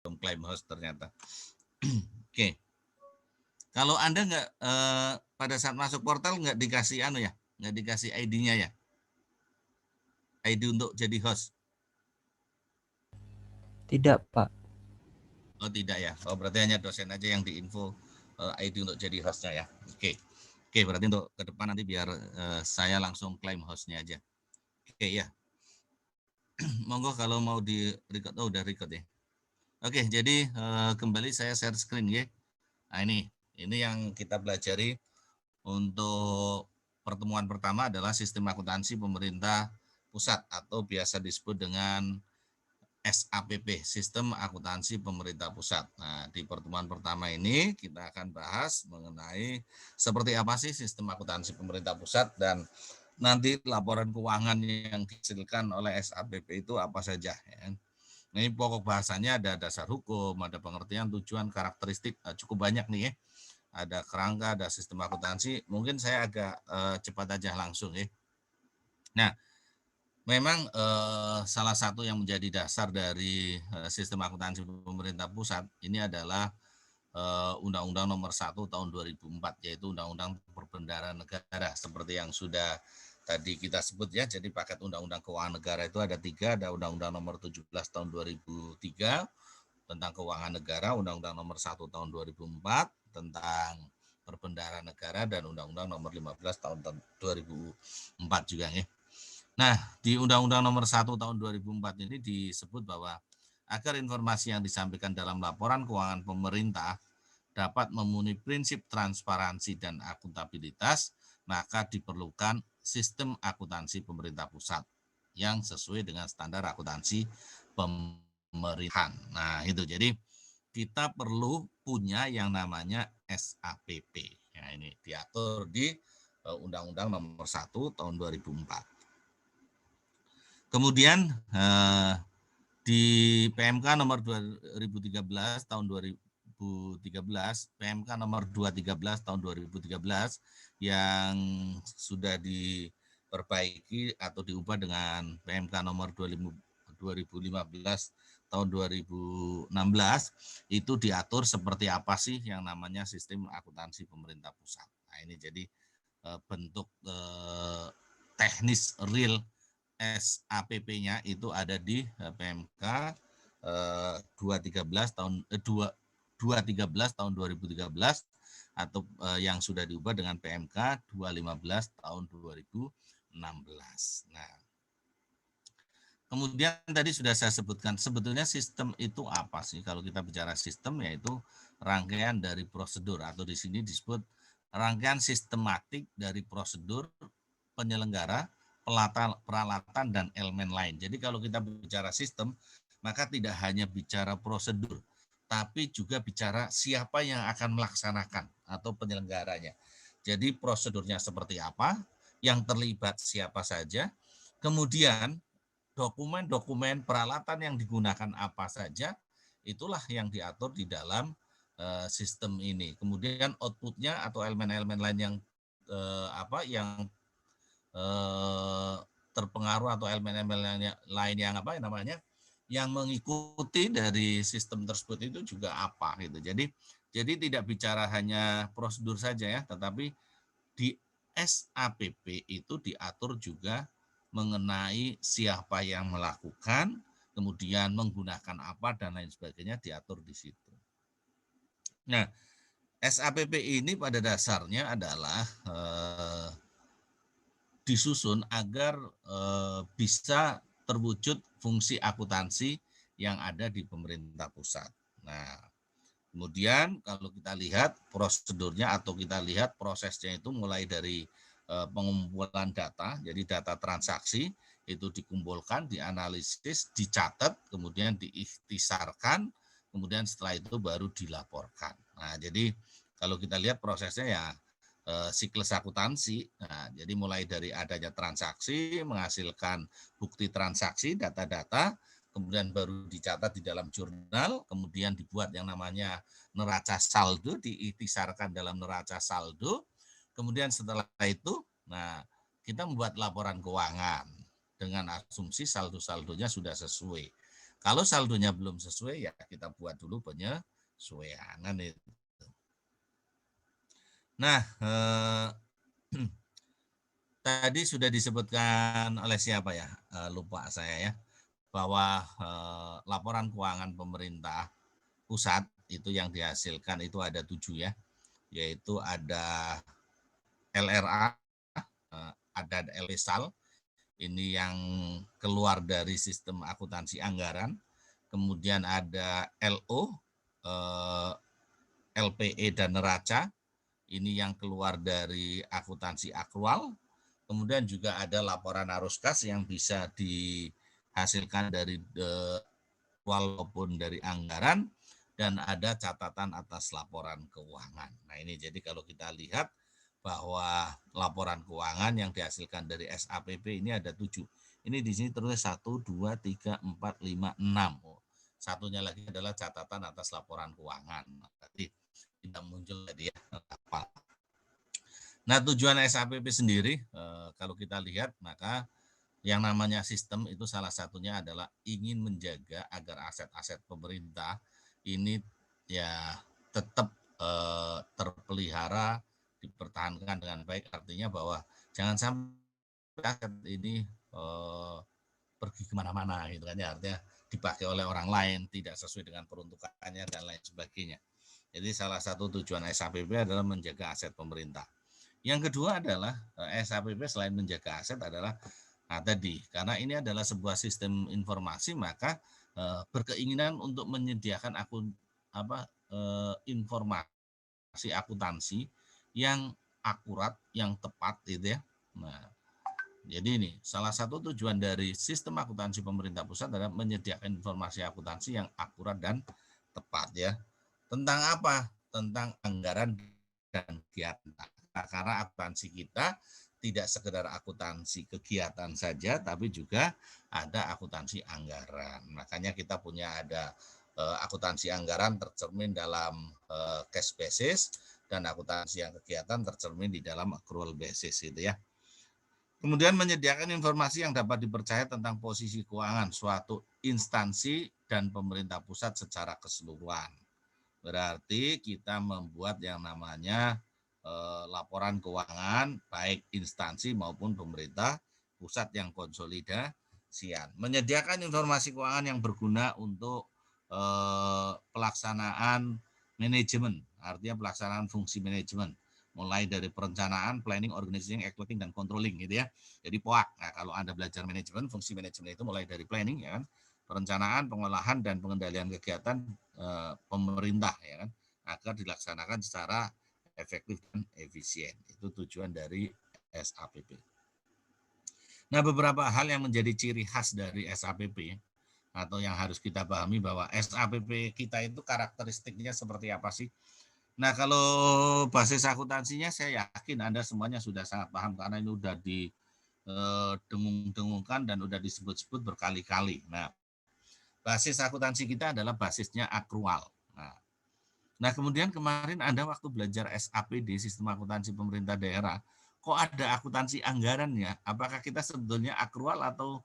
klaim host ternyata. Oke. Kalau Anda nggak pada saat masuk portal nggak dikasih nggak dikasih ID-nya ya, ID untuk jadi host. Tidak, Pak. Oh tidak ya. Oh berarti hanya dosen aja yang diinfo ID untuk jadi hostnya ya. Oke. Oke, berarti untuk ke depan nanti biar saya langsung klaim hostnya aja. Oke ya. Monggo kalau mau di record. Oh udah record ya. Oke, jadi kembali saya share screen ya. Nah ini yang kita pelajari untuk pertemuan pertama adalah sistem akuntansi pemerintah pusat atau biasa disebut dengan SAPP, Sistem Akuntansi Pemerintah Pusat. Nah, di pertemuan pertama ini kita akan bahas mengenai seperti apa sih sistem akuntansi pemerintah pusat dan nanti laporan keuangan yang dihasilkan oleh SAPP itu apa saja. Ya. Ini pokok bahasanya ada dasar hukum, ada pengertian, tujuan, karakteristik, cukup banyak nih ya. Ada kerangka, ada sistem akuntansi. Mungkin saya agak cepat aja langsung ya. Nah, memang salah satu yang menjadi dasar dari sistem akuntansi pemerintah pusat ini adalah Undang-Undang Nomor 1 Tahun 2004 yaitu Undang-Undang Perbendaharaan Negara seperti yang sudah tadi kita sebut ya. Jadi paket Undang-Undang Keuangan Negara itu ada 3, ada Undang-Undang Nomor 17 Tahun 2003 tentang keuangan negara, Undang-Undang Nomor 1 Tahun 2004 tentang perbendaharaan negara dan Undang-Undang Nomor 15 Tahun 2004 juga ya. Nah, di Undang-Undang Nomor 1 Tahun 2004 ini disebut bahwa agar informasi yang disampaikan dalam laporan keuangan pemerintah dapat memenuhi prinsip transparansi dan akuntabilitas, maka diperlukan sistem akuntansi pemerintah pusat yang sesuai dengan standar akuntansi pemerintahan. Nah, itu jadi kita perlu punya yang namanya SAPP. Ya, ini diatur di Undang-Undang Nomor 1 Tahun 2004. Kemudian di PMK nomor 2013 tahun 2013, PMK nomor 213 tahun 2013 yang sudah diperbaiki atau diubah dengan PMK nomor 2015 tahun 2016 itu diatur seperti apa sih yang namanya sistem akuntansi pemerintah pusat. Nah, ini jadi bentuk teknis real SAPP-nya itu ada di PMK 213 tahun 213 tahun 2013 atau yang sudah diubah dengan PMK 215 tahun 2016. Nah, kemudian tadi sudah saya sebutkan sebetulnya sistem itu apa sih? Kalau kita bicara sistem yaitu rangkaian dari prosedur atau di sini disebut rangkaian sistematik dari prosedur penyelenggara, peralatan dan elemen lain. Jadi kalau kita bicara sistem, maka tidak hanya bicara prosedur, tapi juga bicara siapa yang akan melaksanakan atau penyelenggaranya. Jadi prosedurnya seperti apa, yang terlibat siapa saja, kemudian dokumen-dokumen peralatan yang digunakan apa saja, itulah yang diatur di dalam sistem ini. Kemudian outputnya atau elemen-elemen lain yang yang terpengaruh atau elemen-elemen lain yang apa namanya yang mengikuti dari sistem tersebut itu juga apa gitu. Jadi tidak bicara hanya prosedur saja ya, tetapi di SAPP itu diatur juga mengenai siapa yang melakukan, kemudian menggunakan apa dan lain sebagainya diatur di situ. Nah, SAPP ini pada dasarnya adalah disusun agar bisa terwujud fungsi akuntansi yang ada di pemerintah pusat. Nah, kemudian kalau kita lihat prosedurnya atau kita lihat prosesnya itu mulai dari pengumpulan data, jadi data transaksi itu dikumpulkan, dianalisis, dicatat, kemudian diikhtisarkan, kemudian setelah itu baru dilaporkan. Nah, jadi kalau kita lihat prosesnya ya siklus akuntansi. Nah, jadi mulai dari adanya transaksi, menghasilkan bukti transaksi, data-data, kemudian baru dicatat di dalam jurnal, kemudian dibuat yang namanya neraca saldo, diikhtisarkan dalam neraca saldo. Kemudian setelah itu, nah kita membuat laporan keuangan dengan asumsi saldo-saldonya sudah sesuai. Kalau saldonya belum sesuai ya kita buat dulu penyesuaian itu. Nah, tadi sudah disebutkan oleh siapa ya? Lupa saya ya, bahwa laporan keuangan pemerintah pusat itu yang dihasilkan itu ada 7 ya, yaitu ada LRA, ada LSAL, ini yang keluar dari sistem akuntansi anggaran, kemudian ada LO, LPE dan neraca, ini yang keluar dari akuntansi akrual, kemudian juga ada laporan arus kas yang bisa dihasilkan dari walaupun dari anggaran, dan ada catatan atas laporan keuangan. Nah ini jadi kalau kita lihat bahwa laporan keuangan yang dihasilkan dari SAPP ini ada 7. Ini di sini terus 1, 2, 3, 4, 5, 6. Satunya lagi adalah catatan atas laporan keuangan. Berarti tidak muncul tadi ya. Nah tujuan SAPP sendiri kalau kita lihat maka yang namanya sistem itu salah satunya adalah ingin menjaga agar aset-aset pemerintah ini ya tetap terpelihara, dipertahankan dengan baik. Artinya bahwa jangan sampai aset ini pergi kemana-mana gitu kan ya, artinya dipakai oleh orang lain, tidak sesuai dengan peruntukannya dan lain sebagainya. Jadi salah satu tujuan SAPP adalah menjaga aset pemerintah. Yang kedua adalah SAPP selain menjaga aset adalah tadi karena ini adalah sebuah sistem informasi maka berkeinginan untuk menyediakan informasi akuntansi yang akurat, yang tepat gitu ya. Nah, jadi ini salah satu tujuan dari sistem akuntansi pemerintah pusat adalah menyediakan informasi akuntansi yang akurat dan tepat ya. Tentang apa? Tentang anggaran dan kegiatan. Nah, karena akuntansi kita tidak sekedar akuntansi kegiatan saja, tapi juga ada akuntansi anggaran. Makanya kita punya ada akuntansi anggaran tercermin dalam cash basis dan akuntansi yang kegiatan tercermin di dalam accrual basis gitu ya. Kemudian menyediakan informasi yang dapat dipercaya tentang posisi keuangan suatu instansi dan pemerintah pusat secara keseluruhan. Berarti kita membuat yang namanya laporan keuangan baik instansi maupun pemerintah pusat yang konsolidasian. Menyediakan informasi keuangan yang berguna untuk pelaksanaan manajemen, artinya pelaksanaan fungsi manajemen mulai dari perencanaan, planning, organizing, executing, dan controlling gitu ya. Jadi POAK. Nah, kalau Anda belajar manajemen, fungsi manajemen itu mulai dari planning ya kan, perencanaan, pengolahan, dan pengendalian kegiatan pemerintah ya kan, agar dilaksanakan secara efektif dan efisien. Itu tujuan dari SAPP. Nah, beberapa hal yang menjadi ciri khas dari SAPP atau yang harus kita pahami bahwa SAPP kita itu karakteristiknya seperti apa sih? Nah, kalau basis akuntansinya saya yakin Anda semuanya sudah sangat paham karena ini sudah didengung-dengungkan dan sudah disebut-sebut berkali-kali. Nah, basis akuntansi kita adalah basisnya akrual. Nah, kemudian kemarin Anda waktu belajar SAPD, Sistem Akuntansi Pemerintah Daerah, kok ada akuntansi anggaran ya? Apakah kita sebetulnya akrual atau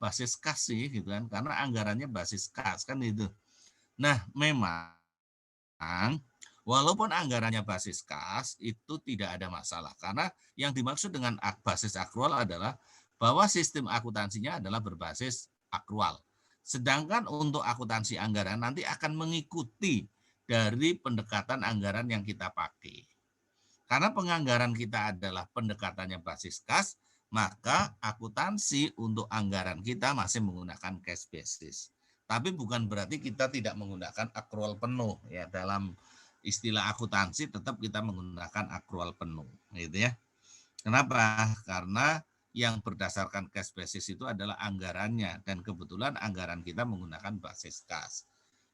basis kas sih gitu kan? Karena anggarannya basis kas kan itu. Nah, memang walaupun anggarannya basis kas itu tidak ada masalah karena yang dimaksud dengan basis akrual adalah bahwa sistem akuntansinya adalah berbasis akrual. Sedangkan untuk akuntansi anggaran nanti akan mengikuti dari pendekatan anggaran yang kita pakai. Karena penganggaran kita adalah pendekatannya basis kas, maka akuntansi untuk anggaran kita masih menggunakan cash basis. Tapi bukan berarti kita tidak menggunakan akrual penuh ya, dalam istilah akuntansi tetap kita menggunakan akrual penuh gitu ya. Kenapa? Karena yang berdasarkan cash basis itu adalah anggarannya dan kebetulan anggaran kita menggunakan basis kas.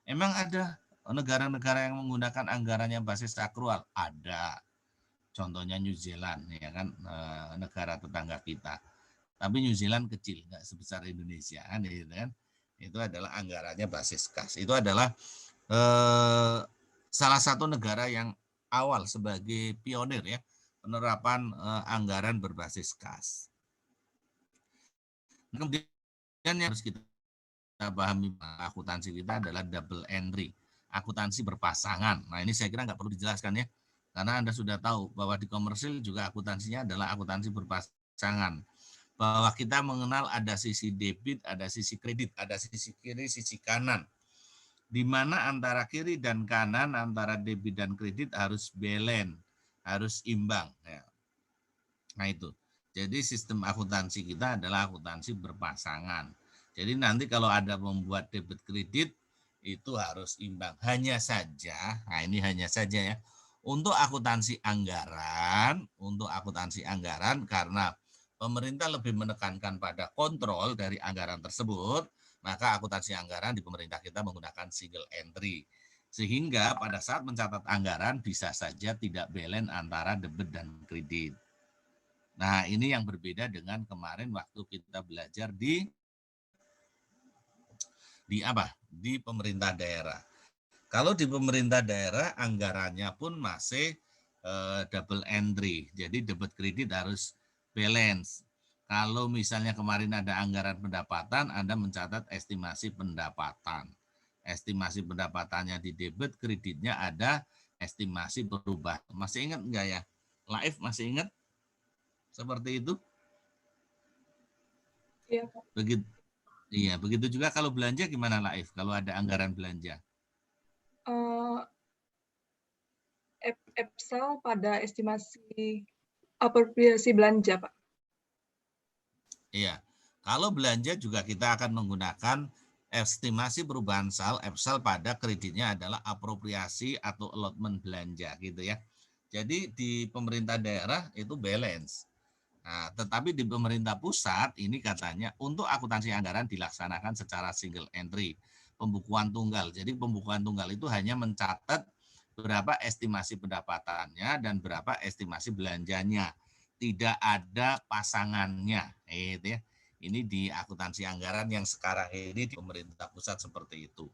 Emang ada negara-negara yang menggunakan anggarannya basis akrual? Ada. Contohnya New Zealand ya kan, negara tetangga kita. Tapi New Zealand kecil, nggak sebesar Indonesia kan, gitu kan. Itu adalah anggarannya basis kas. Itu adalah salah satu negara yang awal sebagai pionir ya penerapan anggaran berbasis kas. Kemudian yang harus kita pahami akuntansi kita adalah double entry, akuntansi berpasangan. Nah ini saya kira nggak perlu dijelaskan ya, karena Anda sudah tahu bahwa di komersil juga akuntansinya adalah akuntansi berpasangan. Bahwa kita mengenal ada sisi debit, ada sisi kredit, ada sisi kiri, sisi kanan. Di mana antara kiri dan kanan, antara debit dan kredit harus balance, harus imbang. Ya. Nah itu. Jadi sistem akuntansi kita adalah akuntansi berpasangan. Jadi nanti kalau ada membuat debit kredit itu harus imbang. Hanya saja, nah ini hanya saja ya. Untuk akuntansi anggaran karena pemerintah lebih menekankan pada kontrol dari anggaran tersebut, maka akuntansi anggaran di pemerintah kita menggunakan single entry. Sehingga pada saat mencatat anggaran bisa saja tidak balance antara debit dan kredit. Nah, ini yang berbeda dengan kemarin waktu kita belajar di apa? Di pemerintah daerah. Kalau di pemerintah daerah anggarannya pun masih double entry. Jadi debit kredit harus balance. Kalau misalnya kemarin ada anggaran pendapatan, Anda mencatat estimasi pendapatan. Estimasi pendapatannya di debit, kreditnya ada estimasi perubahan. Masih ingat enggak ya? Laif masih ingat? Seperti itu? Iya, Pak. Begitu. Iya, begitu juga kalau belanja gimana Laif? Kalau ada anggaran belanja? EPSAL pada estimasi apropriasi belanja, Pak. Iya. Kalau belanja juga kita akan menggunakan estimasi perubahan sal, EPSAL pada kreditnya adalah apropriasi atau allotment belanja gitu ya. Jadi di pemerintah daerah itu balance. Nah, tetapi di pemerintah pusat ini katanya untuk akuntansi anggaran dilaksanakan secara single entry, pembukuan tunggal. Jadi pembukuan tunggal itu hanya mencatat berapa estimasi pendapatannya dan berapa estimasi belanjanya. Tidak ada pasangannya, gitu ya. Ini di akuntansi anggaran yang sekarang ini di pemerintah pusat seperti itu.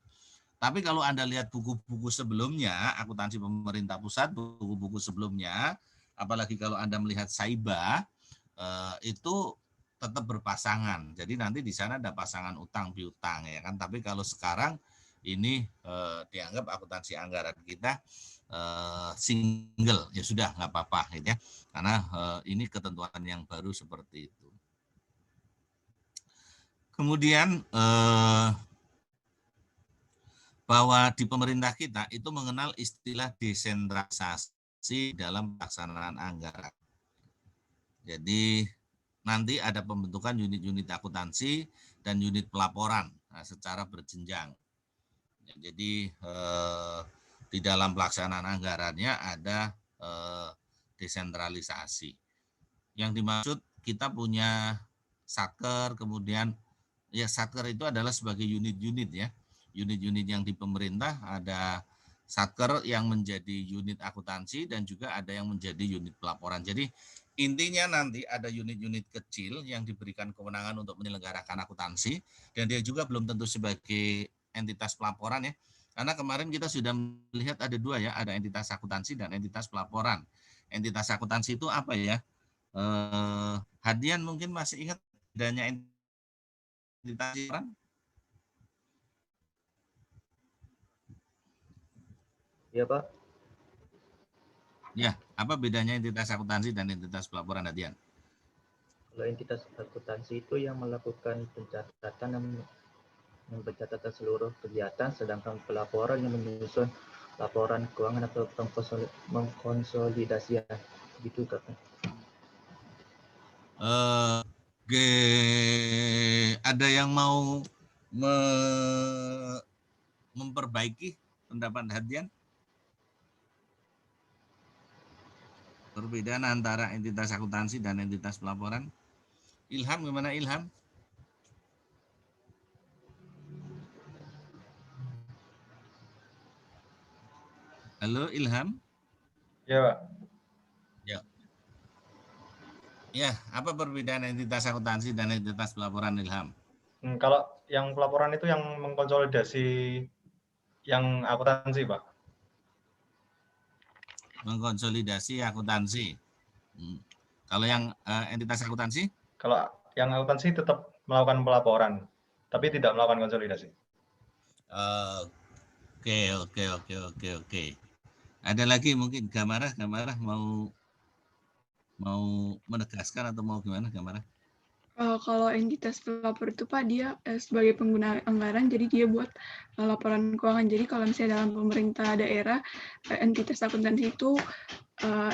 Tapi kalau Anda lihat buku-buku sebelumnya, akuntansi pemerintah pusat, buku-buku sebelumnya, apalagi kalau Anda melihat Saiba, itu tetap berpasangan. Jadi nanti di sana ada pasangan utang piutang ya kan. Tapi kalau sekarang ini dianggap akuntansi anggaran kita single ya sudah nggak apa-apa gitu ya. Karena ini ketentuan yang baru seperti itu. Kemudian bahwa di pemerintah kita itu mengenal istilah desentralisasi dalam pelaksanaan anggaran. Jadi nanti ada pembentukan unit-unit akuntansi dan unit pelaporan secara berjenjang. Jadi di dalam pelaksanaan anggarannya ada desentralisasi. Yang dimaksud kita punya satker, kemudian ya satker itu adalah sebagai unit-unit ya. Unit-unit yang di pemerintah ada satker yang menjadi unit akuntansi dan juga ada yang menjadi unit pelaporan. Jadi intinya nanti ada unit-unit kecil yang diberikan kewenangan untuk menyelenggarakan akuntansi dan dia juga belum tentu sebagai entitas pelaporan ya. Karena kemarin kita sudah melihat ada dua ya, ada entitas akuntansi dan entitas pelaporan. Entitas akuntansi itu apa ya? Hadian mungkin masih ingat bedanya entitas pelaporan? Iya, Pak. Ya, apa bedanya entitas akuntansi dan entitas pelaporan, Hadian? Kalau entitas akuntansi itu yang melakukan pencatatan dan pencatatan seluruh kegiatan, sedangkan pelaporan yang menyusun laporan keuangan atau mengkonsolidasikan gitu Kak. Ada yang mau memperbaiki pendapat Hadian? Perbedaan antara entitas akuntansi dan entitas pelaporan. Ilham, gimana Ilham? Halo Ilham. Ya, Pak. Ya. Ya, apa perbedaan entitas akuntansi dan entitas pelaporan Ilham? Kalau yang pelaporan itu yang mengkonsolidasi yang akuntansi, Pak. Mengkonsolidasi akuntansi. Kalau yang entitas akuntansi? Kalau yang akuntansi tetap melakukan pelaporan. tapi tidak melakukan konsolidasi. Oke. Ada lagi mungkin Gamarah mau menegaskan atau mau gimana Gamarah? Kalau entitas pelapor itu Pak, dia sebagai pengguna anggaran, jadi dia buat laporan keuangan. Jadi kalau misalnya dalam pemerintah daerah, entitas akuntansi itu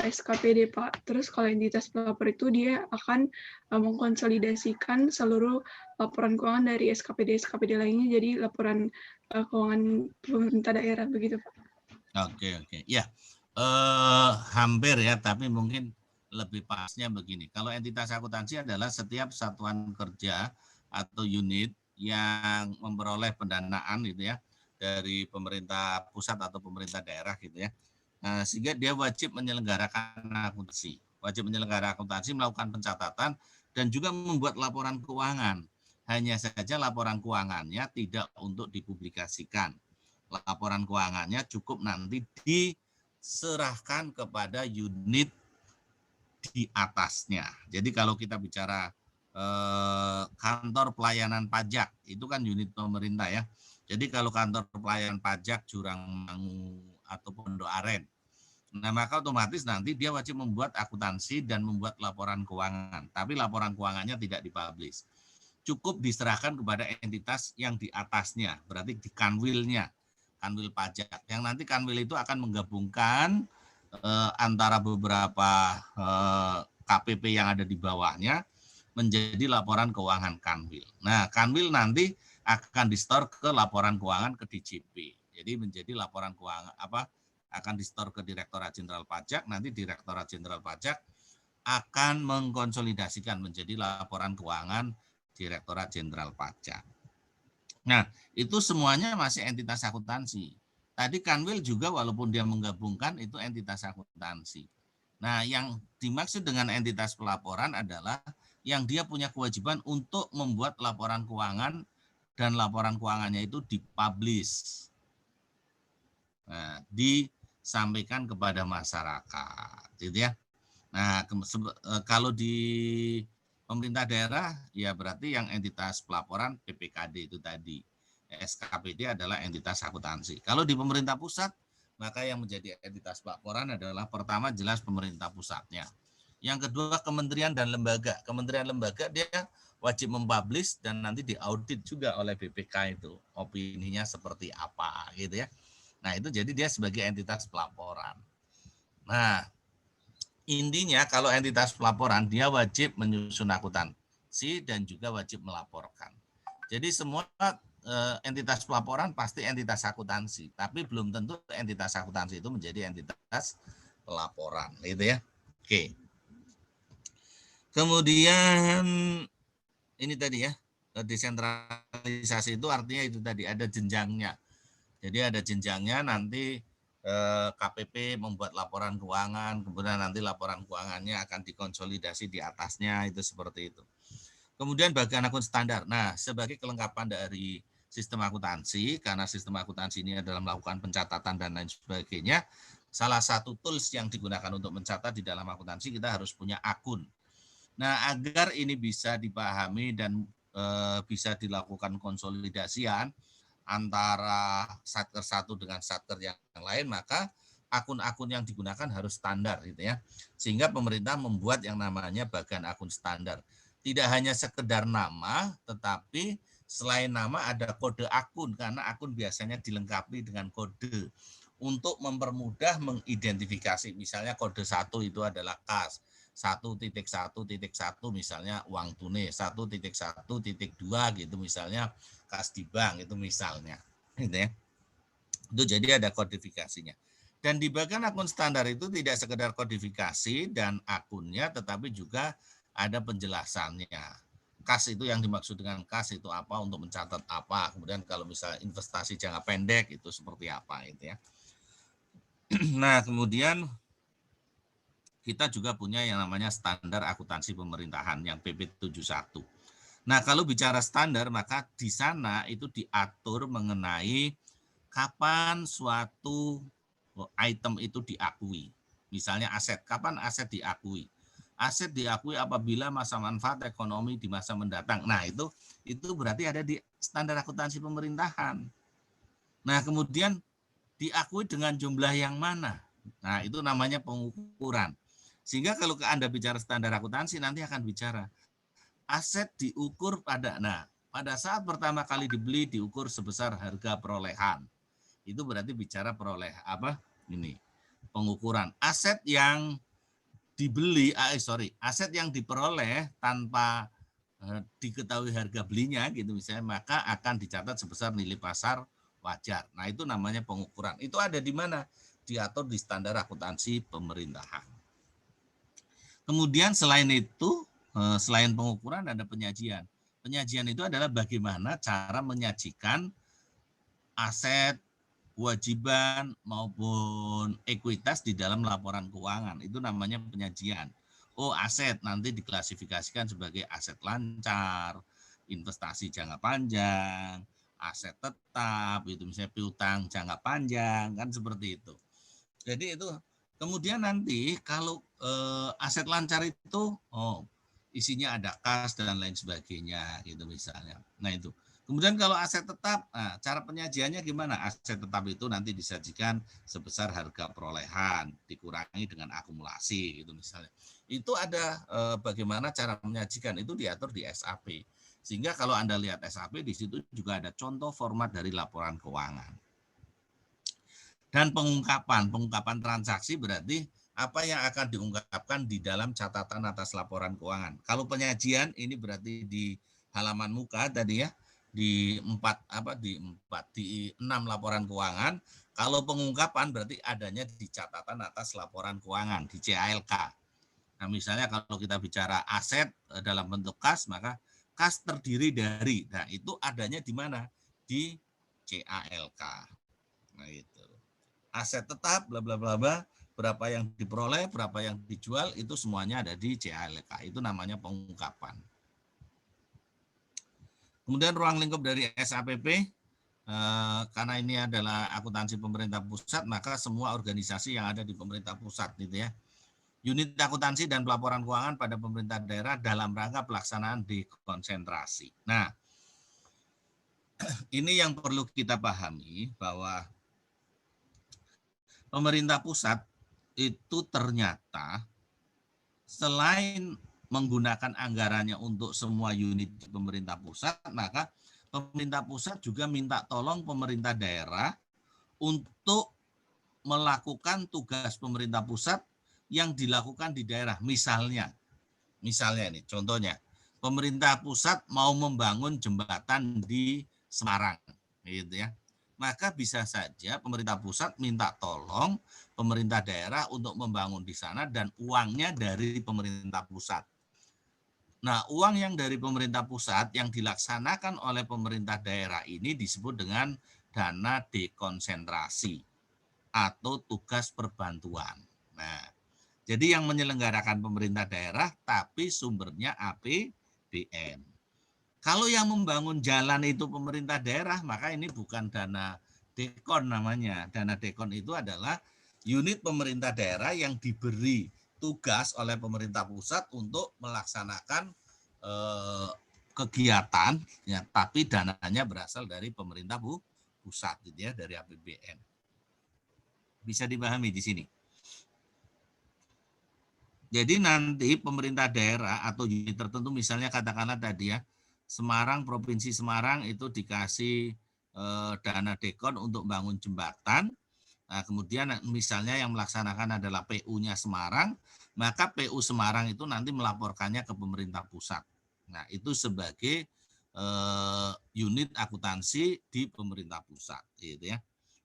SKPD Pak. Terus kalau entitas pelapor itu dia akan mengkonsolidasikan seluruh laporan keuangan dari SKPD lainnya, jadi laporan keuangan pemerintah daerah begitu Pak. Oke. Ya, hampir ya, tapi mungkin lebih pasnya begini. Kalau entitas akuntansi adalah setiap satuan kerja atau unit yang memperoleh pendanaan gitu ya dari pemerintah pusat atau pemerintah daerah gitu ya. Nah, sehingga dia wajib menyelenggarakan akuntansi. Wajib menyelenggarakan akuntansi, melakukan pencatatan dan juga membuat laporan keuangan. Hanya saja laporan keuangannya tidak untuk dipublikasikan. Laporan keuangannya cukup nanti diserahkan kepada unit di atasnya. Jadi kalau kita bicara kantor pelayanan pajak, itu kan unit pemerintah ya. Jadi kalau kantor pelayanan pajak Jurangmangu atau Pondok Aren, nah maka otomatis nanti dia wajib membuat akuntansi dan membuat laporan keuangan. Tapi laporan keuangannya tidak dipublish. Cukup diserahkan kepada entitas yang di atasnya, berarti di kanwilnya, kanwil pajak. Yang nanti kanwil itu akan menggabungkan antara beberapa KPP yang ada di bawahnya menjadi laporan keuangan kanwil. Nah, kanwil nanti akan di-store ke laporan keuangan ke DJP. Jadi menjadi laporan keuangan akan di-store ke Direktorat Jenderal Pajak, nanti Direktorat Jenderal Pajak akan mengkonsolidasikan menjadi laporan keuangan Direktorat Jenderal Pajak. Nah, itu semuanya masih entitas akuntansi. Tadi kanwil juga walaupun dia menggabungkan itu entitas akuntansi. Nah, yang dimaksud dengan entitas pelaporan adalah yang dia punya kewajiban untuk membuat laporan keuangan dan laporan keuangannya itu dipublish. Nah, disampaikan kepada masyarakat, gitu ya. Nah, kalau di pemerintah daerah ya berarti yang entitas pelaporan PPKD itu tadi. SKPD adalah entitas akuntansi. Kalau di pemerintah pusat, maka yang menjadi entitas pelaporan adalah pertama jelas pemerintah pusatnya. Yang kedua kementerian dan lembaga. Kementerian lembaga dia wajib mempublish dan nanti diaudit juga oleh BPK itu. Opininya seperti apa gitu ya. Nah, itu jadi dia sebagai entitas pelaporan. Nah, intinya kalau entitas pelaporan dia wajib menyusun akuntansi dan juga wajib melaporkan. Jadi semua entitas pelaporan pasti entitas akuntansi, tapi belum tentu entitas akuntansi itu menjadi entitas pelaporan, gitu ya. Oke. Kemudian ini tadi ya, desentralisasi itu artinya itu tadi ada jenjangnya. Jadi ada jenjangnya nanti KPP membuat laporan keuangan, kemudian nanti laporan keuangannya akan dikonsolidasi di atasnya, itu seperti itu. Kemudian bagian akun standar. Nah, sebagai kelengkapan dari sistem akuntansi, karena sistem akuntansi ini adalah melakukan pencatatan dan lain sebagainya, salah satu tools yang digunakan untuk mencatat di dalam akuntansi kita harus punya akun. Nah, agar ini bisa dipahami dan bisa dilakukan konsolidasian antara satker satu dengan satker yang lain, maka akun-akun yang digunakan harus standar gitu ya. Sehingga pemerintah membuat yang namanya bagan akun standar. Tidak hanya sekedar nama, tetapi selain nama ada kode akun, karena akun biasanya dilengkapi dengan kode untuk mempermudah mengidentifikasi. Misalnya kode 1 itu adalah kas, 1.1.1 misalnya uang tunai, 1.1.2 gitu misalnya kas di bank itu misalnya. Gitu ya. Itu jadi ada kodifikasinya. Dan di bagian akun standar itu tidak sekedar kodifikasi dan akunnya, tetapi juga ada penjelasannya. Kas itu yang dimaksud dengan kas itu apa, untuk mencatat apa. Kemudian kalau misalnya investasi jangka pendek itu seperti apa itu ya. Nah, kemudian kita juga punya yang namanya standar akuntansi pemerintahan yang PP 71. Nah, kalau bicara standar maka di sana itu diatur mengenai kapan suatu item itu diakui. Misalnya aset, kapan aset diakui? aset diakui apabila masa manfaat ekonomi di masa mendatang. Nah, itu berarti ada di standar akuntansi pemerintahan. Nah, kemudian diakui dengan jumlah yang mana? Nah, itu namanya pengukuran. Sehingga kalau Anda bicara standar akuntansi, nanti akan bicara aset diukur pada, pada saat pertama kali dibeli diukur sebesar harga perolehan. Itu berarti bicara pengukuran. Aset yang dibeli, aset yang diperoleh tanpa diketahui harga belinya gitu misalnya, maka akan dicatat sebesar nilai pasar wajar. Nah, itu namanya pengukuran. Itu ada di mana? Diatur di standar akuntansi pemerintahan. Kemudian selain itu, selain pengukuran ada penyajian. Penyajian itu adalah bagaimana cara menyajikan aset, kewajiban maupun ekuitas di dalam laporan keuangan. Itu namanya penyajian. Oh, aset nanti diklasifikasikan sebagai aset lancar, investasi jangka panjang, aset tetap, itu misalnya piutang jangka panjang, kan seperti itu. Jadi itu kemudian nanti kalau aset lancar itu isinya ada kas dan lain sebagainya gitu misalnya. Nah, itu. Kemudian kalau aset tetap, cara penyajiannya gimana? Aset tetap itu nanti disajikan sebesar harga perolehan dikurangi dengan akumulasi gitu misalnya. Itu ada bagaimana cara menyajikan, itu diatur di SAP. Sehingga kalau Anda lihat SAP, di situ juga ada contoh format dari laporan keuangan. Dan pengungkapan transaksi berarti apa yang akan diungkapkan di dalam catatan atas laporan keuangan. Kalau penyajian ini berarti di halaman muka tadi ya, di 6 laporan keuangan. Kalau pengungkapan berarti adanya di catatan atas laporan keuangan, di CALK. Nah, misalnya kalau kita bicara aset dalam bentuk kas, maka kas terdiri dari, nah itu adanya di mana? Di CALK. Nah, itu. Aset tetap, bla bla bla bla, berapa yang diperoleh, berapa yang dijual, itu semuanya ada di CALK. Itu namanya pengungkapan. Kemudian ruang lingkup dari SAPP, karena ini adalah akuntansi pemerintah pusat, maka semua organisasi yang ada di pemerintah pusat gitu ya. Unit akuntansi dan pelaporan keuangan pada pemerintah daerah dalam rangka pelaksanaan dekonsentrasi. Nah, ini yang perlu kita pahami bahwa pemerintah pusat itu ternyata selain menggunakan anggarannya untuk semua unit di pemerintah pusat, maka pemerintah pusat juga minta tolong pemerintah daerah untuk melakukan tugas pemerintah pusat yang dilakukan di daerah. Misalnya nih contohnya, pemerintah pusat mau membangun jembatan di Semarang, gitu ya. Maka bisa saja pemerintah pusat minta tolong pemerintah daerah untuk membangun di sana dan uangnya dari pemerintah pusat. Nah, uang yang dari pemerintah pusat yang dilaksanakan oleh pemerintah daerah ini disebut dengan dana dekonsentrasi atau tugas perbantuan. Nah, jadi yang menyelenggarakan pemerintah daerah tapi sumbernya APBN. Kalau yang membangun jalan itu pemerintah daerah, maka ini bukan dana dekon namanya. Dana dekon itu adalah unit pemerintah daerah yang diberi tugas oleh pemerintah pusat untuk melaksanakan kegiatan, ya, tapi dananya berasal dari pemerintah pusat, gitu ya, dari APBN. Bisa dipahami di sini. Jadi nanti pemerintah daerah atau unit tertentu, misalnya katakanlah tadi ya, Semarang, Provinsi Semarang itu dikasih dana dekon untuk bangun jembatan. Nah, kemudian misalnya yang melaksanakan adalah PU-nya Semarang, maka PU Semarang itu nanti melaporkannya ke pemerintah pusat. Nah, itu sebagai unit akuntansi di pemerintah pusat, gitu ya.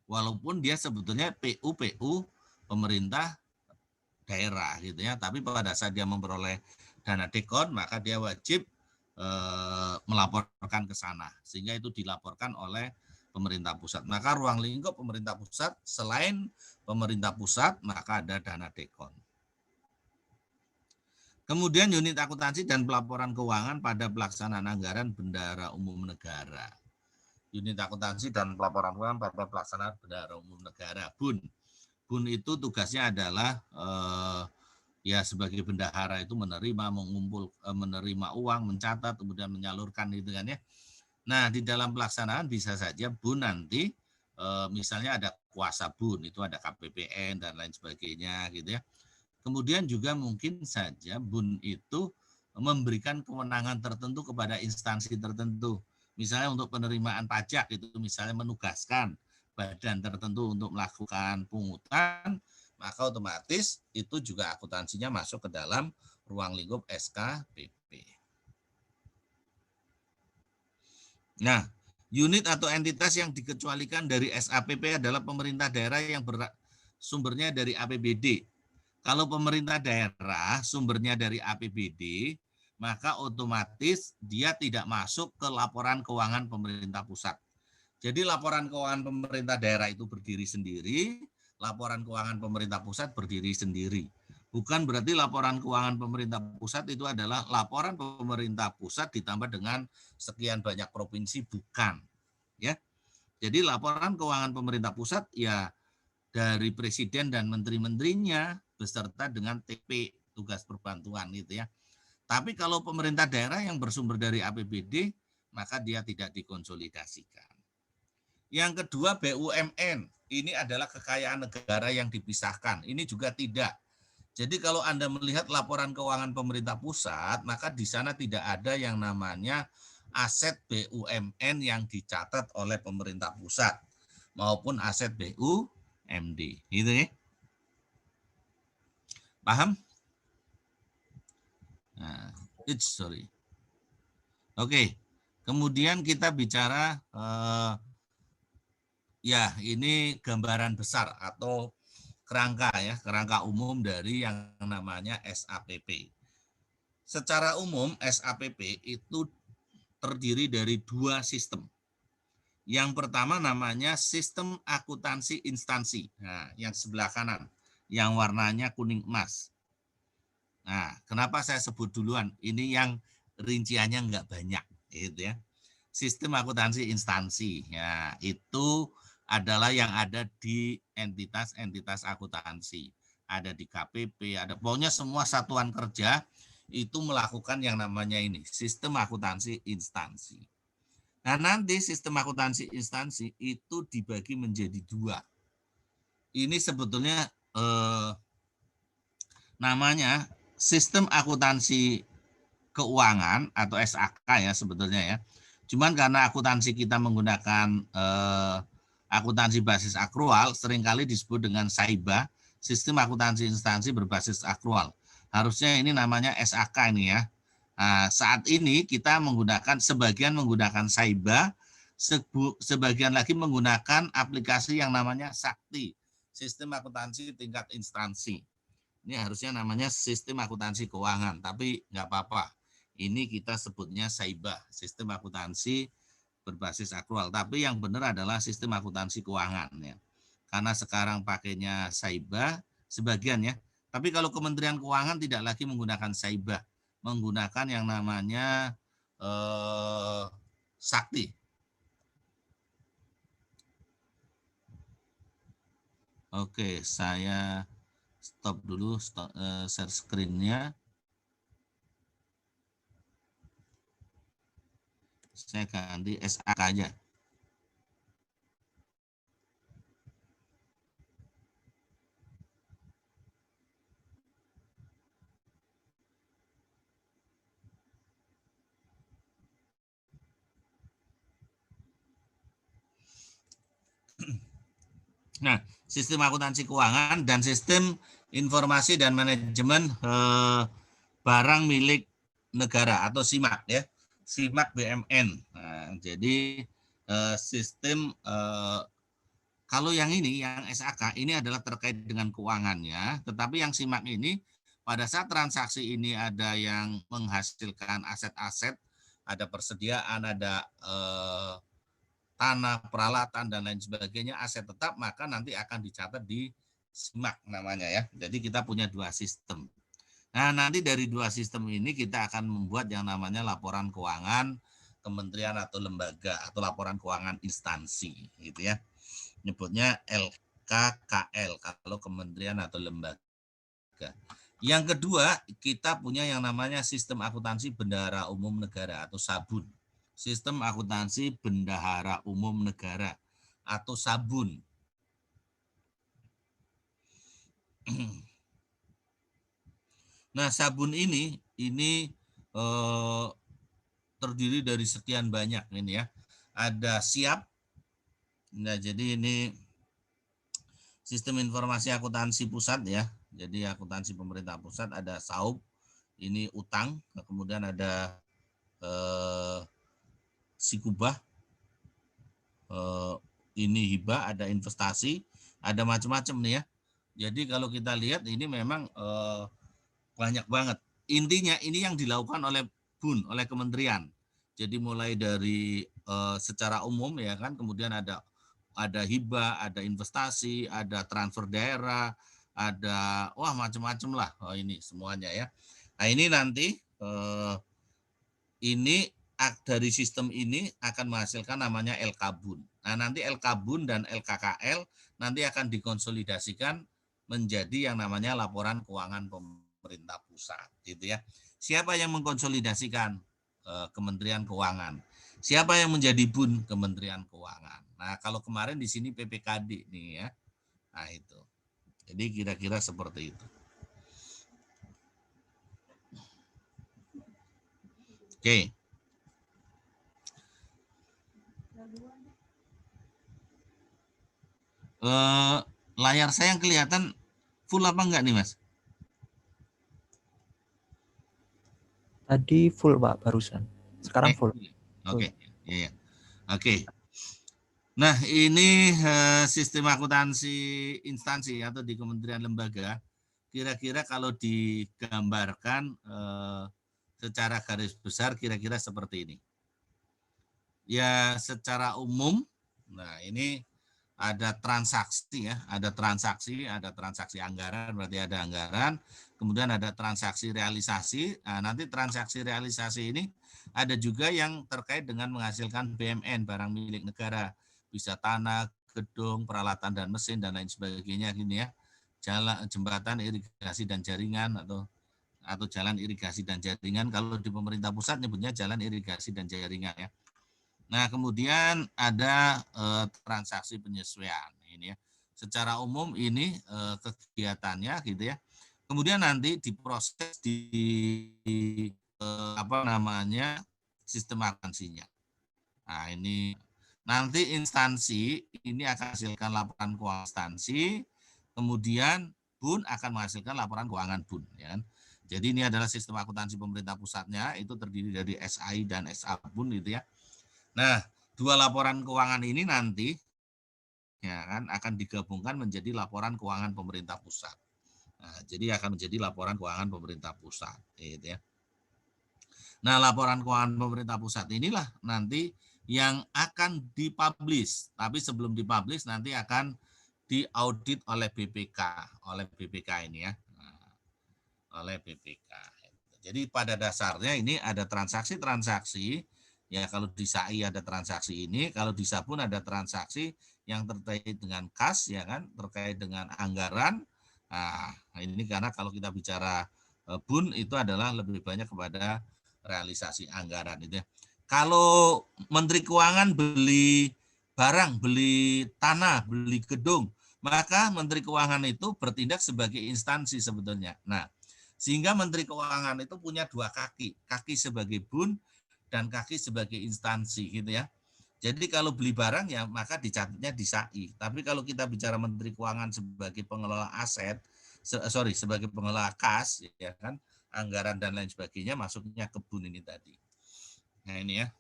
Walaupun dia sebetulnya PU pemerintah daerah, gitu ya. Tapi pada saat dia memperoleh dana dekon, maka dia wajib melaporkan ke sana, sehingga itu dilaporkan oleh pemerintah pusat. Maka ruang lingkup pemerintah pusat, selain pemerintah pusat, maka ada dana dekon. Kemudian unit akuntansi dan pelaporan keuangan pada pelaksanaan anggaran bendahara umum negara. Unit akuntansi dan pelaporan keuangan pada pelaksanaan bendahara umum negara, BUN. BUN itu tugasnya adalah ya sebagai bendahara itu menerima uang, mencatat, kemudian menyalurkan itu kan ya. Nah, di dalam pelaksanaan bisa saja BUN nanti misalnya ada kuasa BUN, itu ada KPPN dan lain sebagainya gitu ya. Kemudian juga mungkin saja BUN itu memberikan kewenangan tertentu kepada instansi tertentu. Misalnya untuk penerimaan pajak itu misalnya menugaskan badan tertentu untuk melakukan pungutan, maka otomatis itu juga akuntansinya masuk ke dalam ruang lingkup SKPP. Nah, unit atau entitas yang dikecualikan dari SAPP adalah pemerintah daerah yang sumbernya dari APBD. Kalau pemerintah daerah sumbernya dari APBD, maka otomatis dia tidak masuk ke laporan keuangan pemerintah pusat. Jadi laporan keuangan pemerintah daerah itu berdiri sendiri, laporan keuangan pemerintah pusat berdiri sendiri. Bukan berarti laporan keuangan pemerintah pusat itu adalah laporan pemerintah pusat ditambah dengan sekian banyak provinsi, bukan. Ya. Jadi laporan keuangan pemerintah pusat ya dari presiden dan menteri-menterinya beserta dengan TP, tugas perbantuan gitu ya. Tapi kalau pemerintah daerah yang bersumber dari APBD, maka dia tidak dikonsolidasikan. Yang kedua BUMN, ini adalah kekayaan negara yang dipisahkan. Ini juga tidak. Jadi kalau Anda melihat laporan keuangan pemerintah pusat, maka di sana tidak ada yang namanya aset BUMN yang dicatat oleh pemerintah pusat maupun aset BUMD. Gitu ya. Paham? Nah, sorry. Oke. Kemudian kita bicara ya ini gambaran besar atau kerangka ya, kerangka umum dari yang namanya SAPP. Secara umum SAPP itu terdiri dari dua sistem. Yang pertama namanya sistem akuntansi instansi. Nah, yang sebelah kanan, yang warnanya kuning emas. Nah, kenapa saya sebut duluan? Ini yang rinciannya enggak banyak, gitu ya. Sistem akuntansi instansi, ya itu adalah yang ada di entitas-entitas akuntansi. Ada di KPP, ada pokoknya semua satuan kerja itu melakukan yang namanya ini, sistem akuntansi instansi. Nah, nanti sistem akuntansi instansi itu dibagi menjadi dua. Ini sebetulnya namanya sistem akuntansi keuangan atau SAK ya sebetulnya ya. Cuman karena akuntansi kita menggunakan akuntansi basis akrual, seringkali disebut dengan SAIBA, sistem akuntansi instansi berbasis akrual. Harusnya ini namanya SAK ini ya. Nah, saat ini kita sebagian menggunakan SAIBA, sebagian lagi menggunakan aplikasi yang namanya Sakti, sistem akuntansi tingkat instansi. Ini harusnya namanya sistem akuntansi keuangan, tapi nggak apa-apa. Ini kita sebutnya SAIBA, sistem akuntansi berbasis akrual. Tapi yang benar adalah sistem akuntansi keuangan ya. Karena sekarang pakainya SAIBA sebagian ya. Tapi kalau Kementerian Keuangan tidak lagi menggunakan SAIBA, menggunakan yang namanya Sakti. Oke, saya stop dulu share screen-nya. Saya ganti SAK aja. Nah, sistem akuntansi keuangan dan sistem informasi dan manajemen barang milik negara atau SIMAK ya, SIMAK BUMN. Nah, jadi sistem kalau yang ini, yang SAK ini adalah terkait dengan keuangannya, tetapi yang SIMAK ini pada saat transaksi ini ada yang menghasilkan aset-aset, ada persediaan, ada tanah, peralatan, dan lain sebagainya, aset tetap, maka nanti akan dicatat di SIMAK namanya ya. Jadi kita punya dua sistem. Nah, nanti dari dua sistem ini kita akan membuat yang namanya laporan keuangan kementerian atau lembaga atau laporan keuangan instansi gitu ya. Nyebutnya LKKL kalau kementerian atau lembaga. Yang kedua, kita punya yang namanya Sistem Akuntansi Bendahara Umum Negara atau SABUN. Sistem Akuntansi Bendahara Umum Negara atau SABUN. Nah, SABUN ini terdiri dari sekian banyak ini ya. Ada SIAP. Nah, jadi ini Sistem Informasi Akuntansi Pusat ya. Jadi akuntansi pemerintah pusat, ada SAUP, ini utang, kemudian ada Sikubah, ini hibah, ada investasi, ada macam-macam nih ya. Jadi kalau kita lihat ini memang banyak banget. Intinya ini yang dilakukan oleh BUN, oleh kementerian. Jadi mulai dari secara umum ya kan, kemudian ada hibah, ada investasi, ada transfer daerah, ada macam-macam lah. Ini semuanya ya. Nah ini nanti ini dari sistem ini akan menghasilkan namanya LKBUN. Nah nanti LKBUN dan LKKL nanti akan dikonsolidasikan menjadi yang namanya laporan keuangan pemerintah pusat, gitu ya. Siapa yang mengkonsolidasikan? Kementerian Keuangan. Siapa yang menjadi BUN? Kementerian Keuangan. Nah kalau kemarin di sini PPKD nih ya. Nah itu. Jadi kira-kira seperti itu. Oke. Layar saya yang kelihatan full apa enggak nih Mas? Tadi full Pak barusan. Sekarang full. Oke. Iya. Oke. Nah, ini sistem akuntansi instansi atau di kementerian lembaga. Kira-kira kalau digambarkan secara garis besar kira-kira seperti ini. Ya, secara umum, nah ini ada transaksi ya, ada transaksi anggaran, berarti ada anggaran, kemudian ada transaksi realisasi. Nah, nanti transaksi realisasi ini ada juga yang terkait dengan menghasilkan BMN, barang milik negara, bisa tanah, gedung, peralatan dan mesin dan lain sebagainya gini ya. Jalan, jembatan, irigasi dan jaringan atau jalan irigasi dan jaringan. Kalau di pemerintah pusat nyebutnya jalan irigasi dan jaringan ya. Nah, kemudian ada transaksi penyesuaian ini ya. Secara umum ini kegiatannya gitu ya. Kemudian nanti diproses di sistem akuntansinya. Nah, ini nanti instansi ini akan hasilkan laporan keuangan instansi, kemudian BUN akan menghasilkan laporan keuangan BUN ya kan. Jadi ini adalah sistem akuntansi pemerintah pusatnya, itu terdiri dari SI dan SA BUN gitu ya. Nah, dua laporan keuangan ini nanti ya kan akan digabungkan menjadi laporan keuangan pemerintah pusat. Nah, jadi akan menjadi laporan keuangan pemerintah pusat, gitu ya. Nah, laporan keuangan pemerintah pusat inilah nanti yang akan dipublish, tapi sebelum dipublish nanti akan diaudit oleh BPK ini ya, oleh BPK. Jadi pada dasarnya ini ada transaksi-transaksi. Ya kalau di SAI ada transaksi ini, kalau di SABUN ada transaksi yang terkait dengan kas ya kan, terkait dengan anggaran. Nah, ini karena kalau kita bicara BUN itu adalah lebih banyak kepada realisasi anggaran itu ya. Kalau Menteri Keuangan beli barang, beli tanah, beli gedung, maka Menteri Keuangan itu bertindak sebagai instansi sebetulnya. Nah, sehingga Menteri Keuangan itu punya dua kaki, kaki sebagai BUN dan kaki sebagai instansi gitu ya. Jadi kalau beli barang ya maka dicatatnya di SAI. Tapi kalau kita bicara Menteri Keuangan sebagai pengelola aset, sebagai pengelola kas ya kan, anggaran dan lain sebagainya masuknya ke BUN ini tadi. Nah ini ya.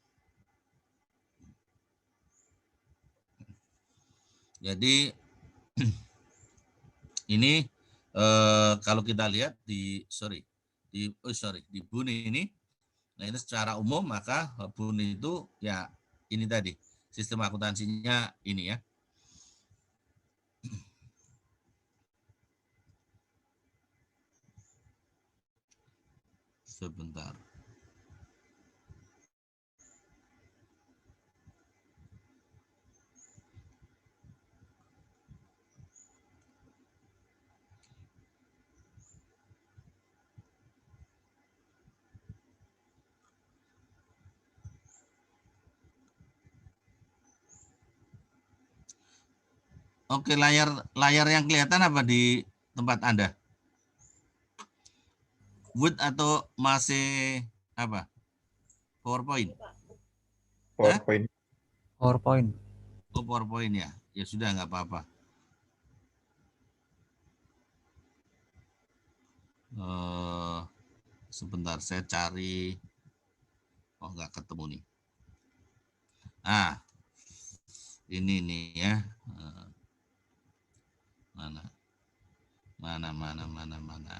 Jadi ini kalau kita lihat di BUN ini, nah ini secara umum maka BUN itu ya ini tadi sistem akuntansinya ini ya. Sebentar. Oke, layar yang kelihatan apa di tempat Anda? Word atau masih apa? PowerPoint? PowerPoint. PowerPoint. Oh, PowerPoint ya. Ya sudah, nggak apa-apa. Sebentar, saya cari. Oh, nggak ketemu nih. Ah, ini nih ya. Mana.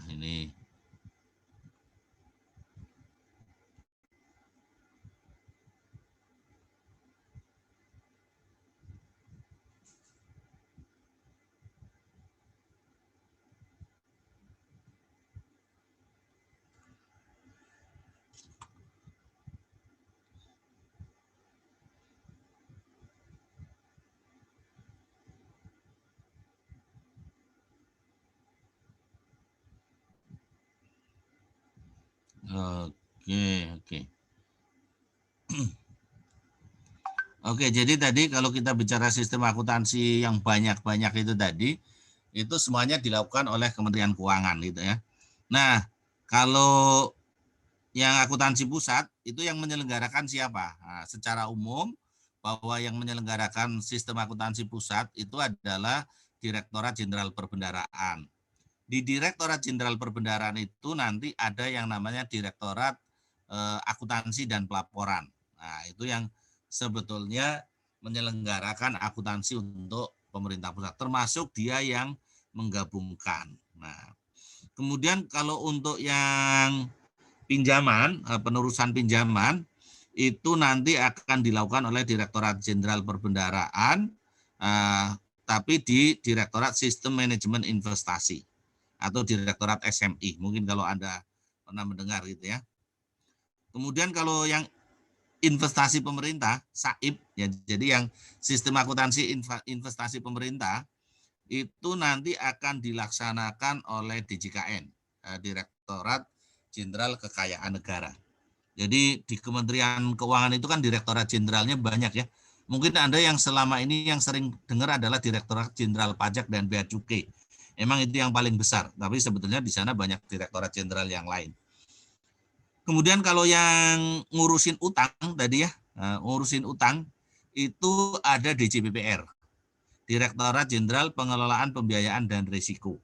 Ini. Oke. Oke, jadi tadi kalau kita bicara sistem akuntansi yang banyak-banyak itu tadi, itu semuanya dilakukan oleh Kementerian Keuangan gitu ya. Nah, kalau yang akuntansi pusat itu yang menyelenggarakan siapa? Nah, secara umum bahwa yang menyelenggarakan sistem akuntansi pusat itu adalah Direktorat Jenderal Perbendaharaan. Di Direktorat Jenderal Perbendaharaan itu nanti ada yang namanya Direktorat Akuntansi dan Pelaporan. Nah, itu yang sebetulnya menyelenggarakan akuntansi untuk pemerintah pusat, termasuk dia yang menggabungkan. Nah, kemudian kalau untuk yang pinjaman, penerusan pinjaman, itu nanti akan dilakukan oleh Direktorat Jenderal Perbendaharaan, tapi di Direktorat Sistem Manajemen Investasi atau Direktorat SMI. Mungkin kalau Anda pernah mendengar gitu ya. Kemudian kalau yang investasi pemerintah, SAIP, ya, jadi yang sistem akuntansi investasi pemerintah, itu nanti akan dilaksanakan oleh DJKN, Direktorat Jenderal Kekayaan Negara. Jadi di Kementerian Keuangan itu kan Direktorat Jenderalnya banyak ya. Mungkin Anda yang selama ini yang sering dengar adalah Direktorat Jenderal Pajak dan Bea Cukai. Emang itu yang paling besar, tapi sebetulnya di sana banyak Direktorat Jenderal yang lain. Kemudian kalau yang ngurusin utang tadi ya, ngurusin utang itu ada DJPPR, Direktorat Jenderal Pengelolaan Pembiayaan dan Risiko.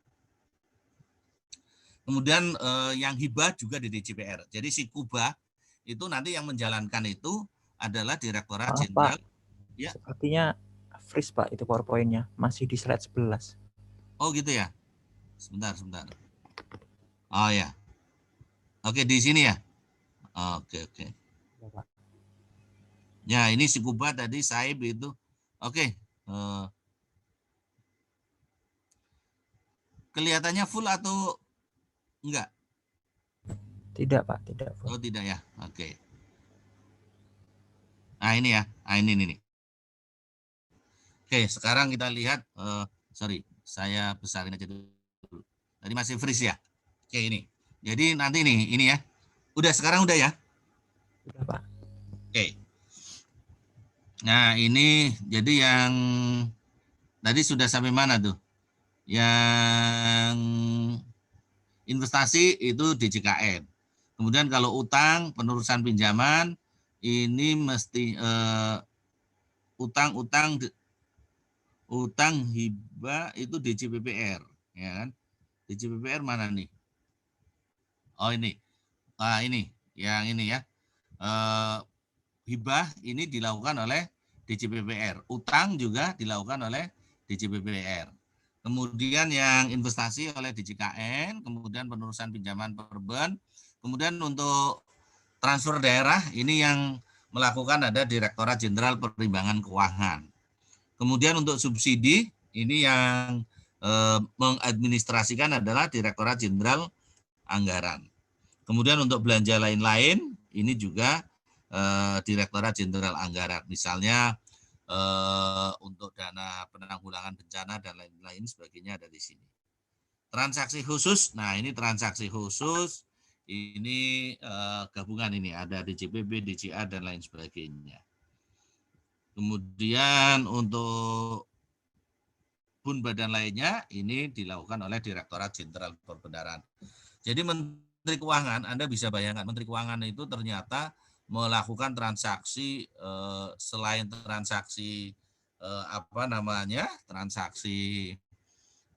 Kemudian yang hibah juga di DJPR. Jadi si Kuba itu nanti yang menjalankan itu adalah Direktorat Jenderal. Ya. Sepertinya freeze Pak itu PowerPoint-nya, masih di slide 11. Oh gitu ya. Sebentar. Oh ya. Oke, di sini ya. Oke. Ya, ini si Kuba tadi Saib itu. Oke. Kelihatannya full atau enggak? Tidak Pak, tidak full. Oh tidak ya. Oke. Nah ini ya. Nah ini. Oke, sekarang kita lihat. Sorry, saya besarin aja dulu. Tadi masih freeze ya. Oke ini. Jadi nanti ini ya. Sekarang udah ya? Udah Pak. Oke. Nah ini jadi yang tadi sudah sampai mana tuh? Yang investasi itu DJKN. Kemudian kalau utang, penerusan pinjaman, ini mesti utang hibah itu DJPPR, ya kan? DJPPR mana nih? Oh ini. Nah ini, yang ini ya. Hibah ini dilakukan oleh DJPPR. Utang juga dilakukan oleh DJPPR. Kemudian yang investasi oleh DJKN, kemudian penerusan pinjaman perben, kemudian untuk transfer daerah ini yang melakukan ada Direktorat Jenderal Perimbangan Keuangan. Kemudian untuk subsidi ini yang mengadministrasikan adalah Direktorat Jenderal Anggaran. Kemudian untuk belanja lain-lain ini juga Direktorat Jenderal Anggaran. Misalnya untuk dana penanggulangan bencana dan lain-lain sebagainya ada di sini. Transaksi khusus, nah ini transaksi khusus, ini gabungan ini ada DJPB, DJA dan lain sebagainya. Kemudian untuk bun badan lainnya ini dilakukan oleh Direktorat Jenderal Perbendaharaan. Jadi Menteri Keuangan, Anda bisa bayangkan Menteri Keuangan itu ternyata melakukan transaksi selain transaksi transaksi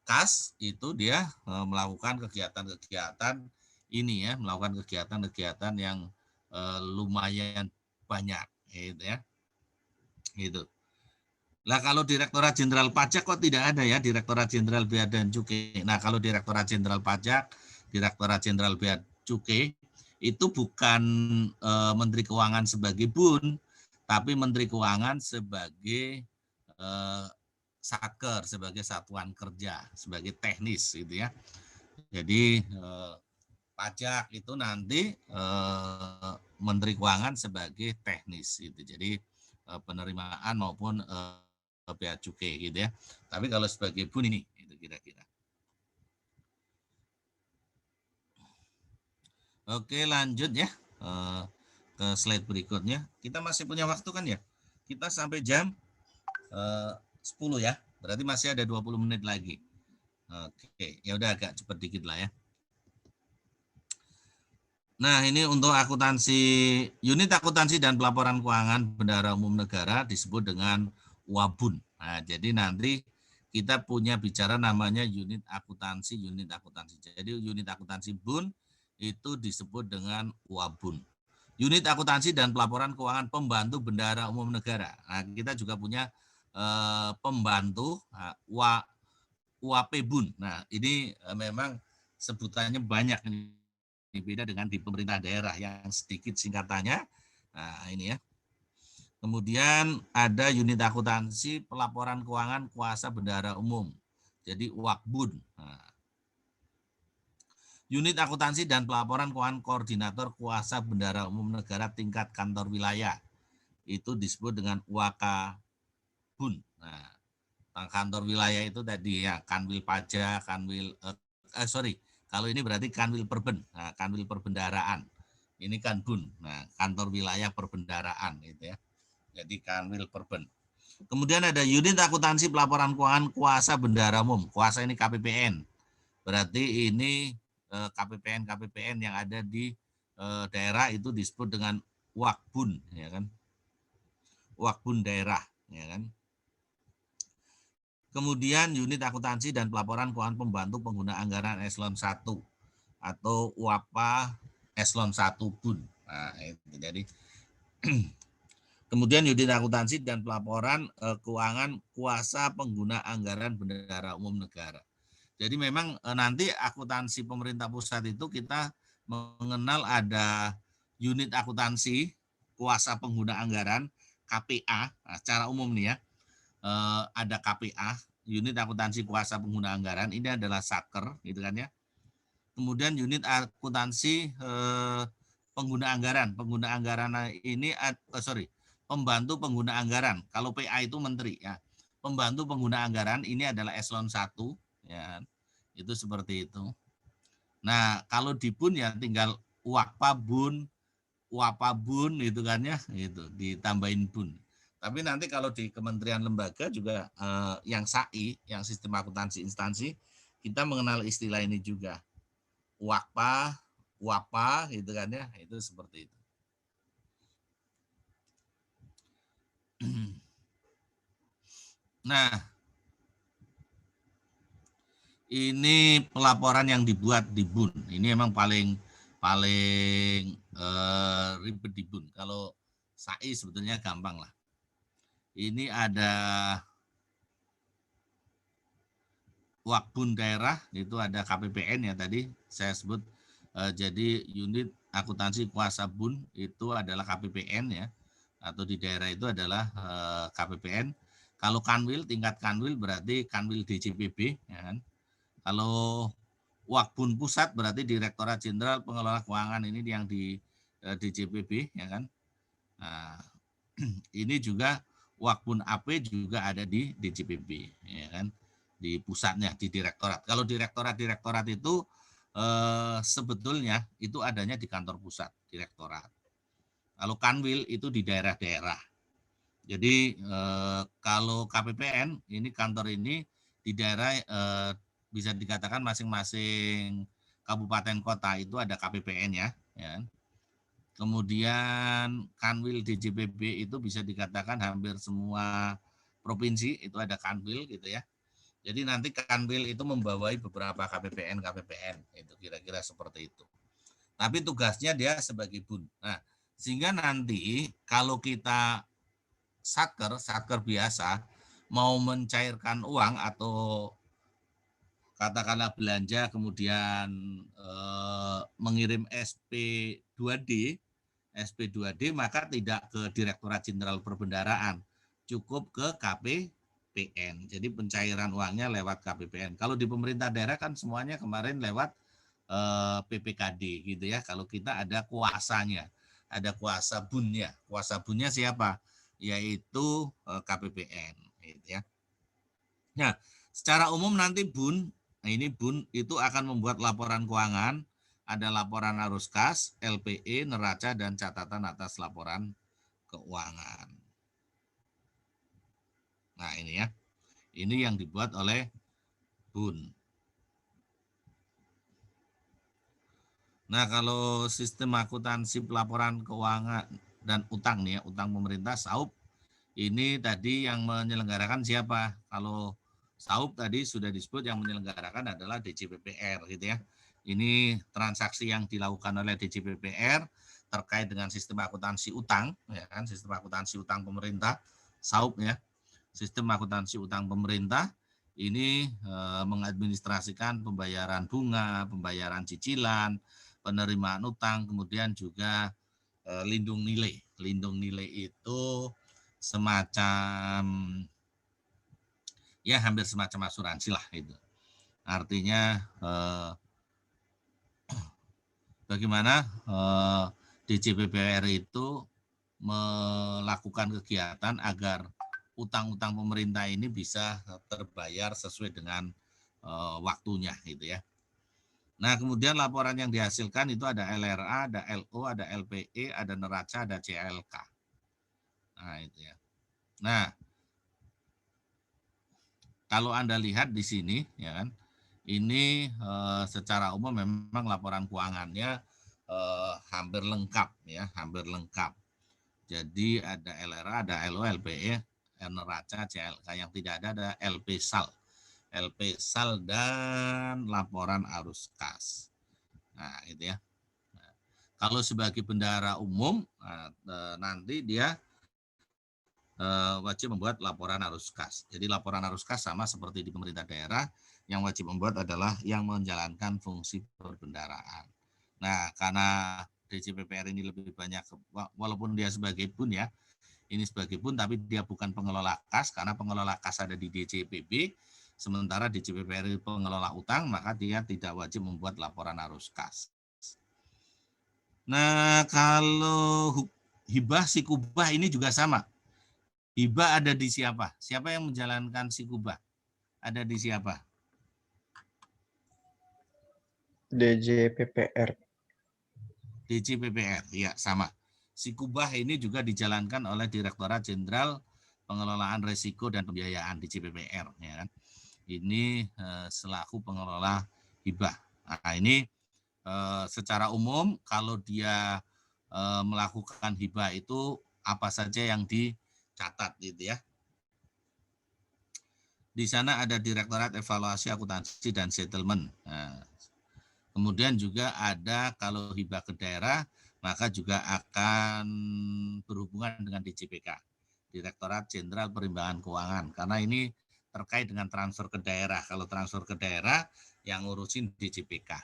kas, itu dia melakukan kegiatan-kegiatan ini ya, melakukan kegiatan-kegiatan yang lumayan banyak gitu ya. Gitu. Lah kalau Direktorat Jenderal Pajak kok tidak ada ya, Direktorat Jenderal Bea dan Cukai. Nah, kalau Direktorat Jenderal Pajak, Direktorat Jenderal Bea Cukai itu bukan Menteri Keuangan sebagai bun, tapi Menteri Keuangan sebagai satker, sebagai satuan kerja, sebagai teknis gitu ya. Jadi pajak itu nanti Menteri Keuangan sebagai teknis gitu. Jadi penerimaan maupun bea cukai gitu ya. Tapi kalau sebagai bun ini itu kira-kira. Oke, lanjut ya ke slide berikutnya. Kita masih punya waktu kan ya? Kita sampai jam 10 ya. Berarti masih ada 20 menit lagi. Oke, ya udah agak cepat dikit lah ya. Nah, ini untuk akuntansi, unit akuntansi dan pelaporan keuangan Bendahara Umum Negara disebut dengan WABUN. Nah, jadi nanti kita punya bicara namanya unit akuntansi. Jadi unit akuntansi BUN itu disebut dengan WABUN. Unit akuntansi dan pelaporan keuangan pembantu Bendahara Umum Negara. Nah, kita juga punya pembantu UAP BUN. Nah, ini memang sebutannya banyak ini. Beda dengan di pemerintah daerah yang sedikit singkatannya. Nah, ini ya. Kemudian ada unit akuntansi pelaporan keuangan kuasa bendahara umum. Jadi UAKBUN. Nah, unit akuntansi dan pelaporan keuangan koordinator kuasa bendahara umum negara tingkat kantor wilayah. Itu disebut dengan UAKBUN. Nah, kantor wilayah itu tadi ya, Kanwil Pajak, kalau ini berarti Kanwil Perben, nah, Kanwil Perbendaharaan. Ini kan BUN, nah kantor wilayah perbendaharaan gitu ya. Jadi Kanwil Perben. Kemudian ada unit akuntansi pelaporan keuangan kuasa bendahara umum. Kuasa ini KPPN. Berarti ini KPPN yang ada di daerah itu disebut dengan WAKBUN, ya kan? WAKBUN daerah, ya kan? Kemudian unit akuntansi dan pelaporan keuangan pembantu pengguna anggaran eselon 1 atau UAPA eselon 1 BUN. Nah, itu jadi kemudian unit akuntansi dan pelaporan keuangan kuasa pengguna anggaran bendahara umum negara. Jadi memang nanti akuntansi pemerintah pusat itu kita mengenal ada unit akuntansi kuasa pengguna anggaran KPA, nah, secara umum nih ya. Ada KPA, unit akuntansi kuasa pengguna anggaran, ini adalah satker gitu kan ya. Kemudian unit akuntansi pengguna anggaran ini pembantu pengguna anggaran. Kalau PA itu menteri ya. Pembantu pengguna anggaran ini adalah eselon 1 ya. Itu seperti itu. Nah, kalau di BUN ya tinggal UAPA BUN, UAPA BUN itu kan ya, itu ditambahin BUN. Tapi nanti kalau di kementerian lembaga juga yang SAI, yang sistem akuntansi instansi, kita mengenal istilah ini juga. UAPA, UAPA gitu kan ya, itu seperti itu. Nah, ini pelaporan yang dibuat di BUN. Ini emang paling ribet di BUN. Kalau SAI sebetulnya gampang lah. Ini ada WAKBUN daerah, itu ada KPPN ya tadi saya sebut. Jadi unit akuntansi kuasa BUN itu adalah KPPN ya, atau di daerah itu adalah KPPN. Kalau Kanwil, tingkat Kanwil berarti Kanwil DJPB ya kan. Kalau WAKBUN pusat berarti Direktorat Jenderal Pengelola Keuangan, ini yang di DJPB ya kan. Nah, ini juga WAKBUN AP juga ada di DJPB ya kan, di pusatnya di direktorat. Kalau direktorat itu sebetulnya itu adanya di kantor pusat direktorat. Kalau Kanwil itu di daerah-daerah. Jadi kalau KPPN ini kantor ini di daerah bisa dikatakan masing-masing kabupaten kota itu ada KPPN ya. Kemudian Kanwil DJPB itu bisa dikatakan hampir semua provinsi itu ada Kanwil gitu ya. Jadi nanti Kanwil itu membawai beberapa KPPN itu kira-kira seperti itu. Tapi tugasnya dia sebagai BUN. Nah, sehingga nanti kalau kita satker biasa mau mencairkan uang atau katakanlah belanja kemudian mengirim SP2D maka tidak ke Direktorat Jenderal Perbendaharaan, cukup ke KPPN. Jadi pencairan uangnya lewat KPPN. Kalau di pemerintah daerah kan semuanya kemarin lewat PPKD gitu ya. Kalau kita ada kuasanya, ada kuasa bunnya. Kuasa bunnya siapa? Yaitu KPPN gitu ya. Nah, secara umum nanti BUN, nah ini BUN itu akan membuat laporan keuangan, ada laporan arus kas, LPE, neraca, dan catatan atas laporan keuangan. Nah ini ya, ini yang dibuat oleh BUN. Nah kalau sistem akuntansi pelaporan keuangan dan utang nih ya, utang pemerintah SAUP, ini tadi yang menyelenggarakan siapa? Kalau SAUP tadi sudah disebut yang menyelenggarakan adalah DJPPR gitu ya. Ini transaksi yang dilakukan oleh DJPPR terkait dengan sistem akuntansi utang, ya kan, sistem akuntansi utang pemerintah, SAUP ya, sistem akuntansi utang pemerintah ini mengadministrasikan pembayaran bunga, pembayaran cicilan, penerimaan utang, kemudian juga lindung nilai. Lindung nilai itu semacam ya hampir semacam asuransi lah itu. Artinya bagaimana DJPPR itu melakukan kegiatan agar utang-utang pemerintah ini bisa terbayar sesuai dengan waktunya gitu ya. Nah, kemudian laporan yang dihasilkan itu ada LRA, ada LO, ada LPE, ada neraca, ada CLK. Nah, itu ya. Nah, kalau Anda lihat di sini ya kan, ini secara umum memang laporan keuangannya hampir lengkap ya, hampir lengkap. Jadi ada LRA, ada LO, LPE, neraca, CLK, yang tidak ada LP SAL dan laporan arus kas. Nah, itu ya. Nah, kalau sebagai bendahara umum nanti dia wajib membuat laporan arus kas. Jadi laporan arus kas sama seperti di pemerintah daerah, yang wajib membuat adalah yang menjalankan fungsi perbendaharaan. Nah, karena DJPPR ini lebih banyak, walaupun dia sebagai BUN ya, ini sebagai BUN, tapi dia bukan pengelola kas, karena pengelola kas ada di DJPB, sementara DJPPR pengelola utang, maka dia tidak wajib membuat laporan arus kas. Nah, kalau hibah sikubah ini juga sama. Hibah ada di siapa? Siapa yang menjalankan sikubah? Ada di siapa? DJPPR. DJPPR, ya sama. Sikubah ini juga dijalankan oleh Direktorat Jenderal Pengelolaan Risiko dan Pembiayaan DJPPR. Ya kan? Ini selaku pengelola hibah. Nah, ini secara umum kalau dia melakukan hibah itu apa saja yang dicatat gitu ya. Di sana ada Direktorat Evaluasi Akuntansi dan Settlement. Nah, kemudian juga ada kalau hibah ke daerah, maka juga akan berhubungan dengan DJPK, Direktorat Jenderal Perimbangan Keuangan, karena ini terkait dengan transfer ke daerah. Kalau transfer ke daerah yang ngurusin DJPK.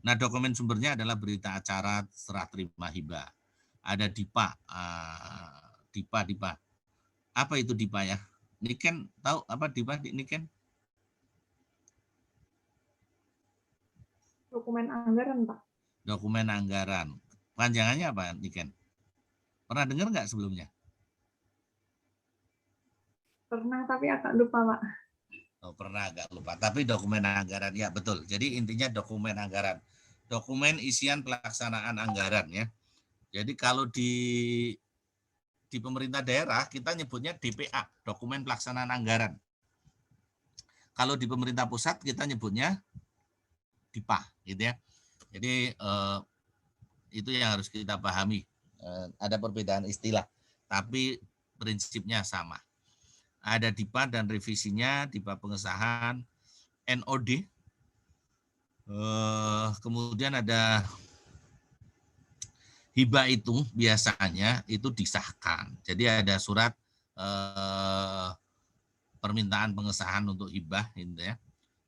Nah, dokumen sumbernya adalah berita acara serah terima hibah. Ada DIPA. DIPA. Apa itu DIPA ya? Niken tahu apa DIPA, Niken? Dokumen anggaran, Pak. Dokumen anggaran. Panjangannya apa, Niken? Pernah dengar nggak sebelumnya? Pernah, tapi agak lupa, Pak. Oh, pernah agak lupa. Tapi dokumen anggaran, ya betul. Jadi intinya dokumen anggaran. Dokumen isian pelaksanaan anggaran ya. Jadi kalau di pemerintah daerah kita nyebutnya DPA, dokumen pelaksanaan anggaran. kalau di pemerintah pusat kita nyebutnya DIPA, gitu ya. Jadi itu yang harus kita pahami. Ada perbedaan istilah, tapi prinsipnya sama. Ada DIPA dan revisinya, DIPA pengesahan, NOD. Kemudian ada hibah, itu biasanya itu disahkan. Jadi ada surat permintaan pengesahan untuk hibah, gitu ya,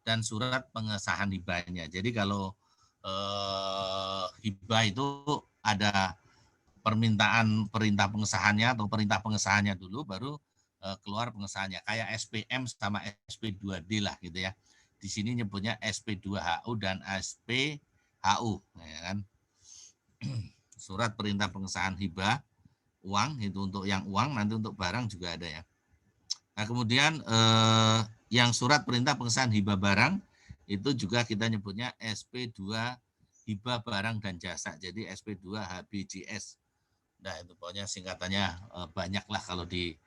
dan surat pengesahan hibahnya. Jadi kalau hibah itu ada permintaan perintah pengesahannya atau perintah pengesahannya dulu, baru keluar pengesahannya. Kayak SPM sama SP2D lah, gitu ya. Di sini nyebutnya SP2HU dan SPHU, ya kan. Surat perintah pengesahan hibah uang itu untuk yang uang, nanti untuk barang juga ada ya. Nah, kemudian yang surat perintah pengesahan hibah barang itu juga kita nyebutnya SP2 hibah barang dan jasa. Jadi SP2 HBJS. Nah, itu pokoknya singkatannya banyak lah kalau di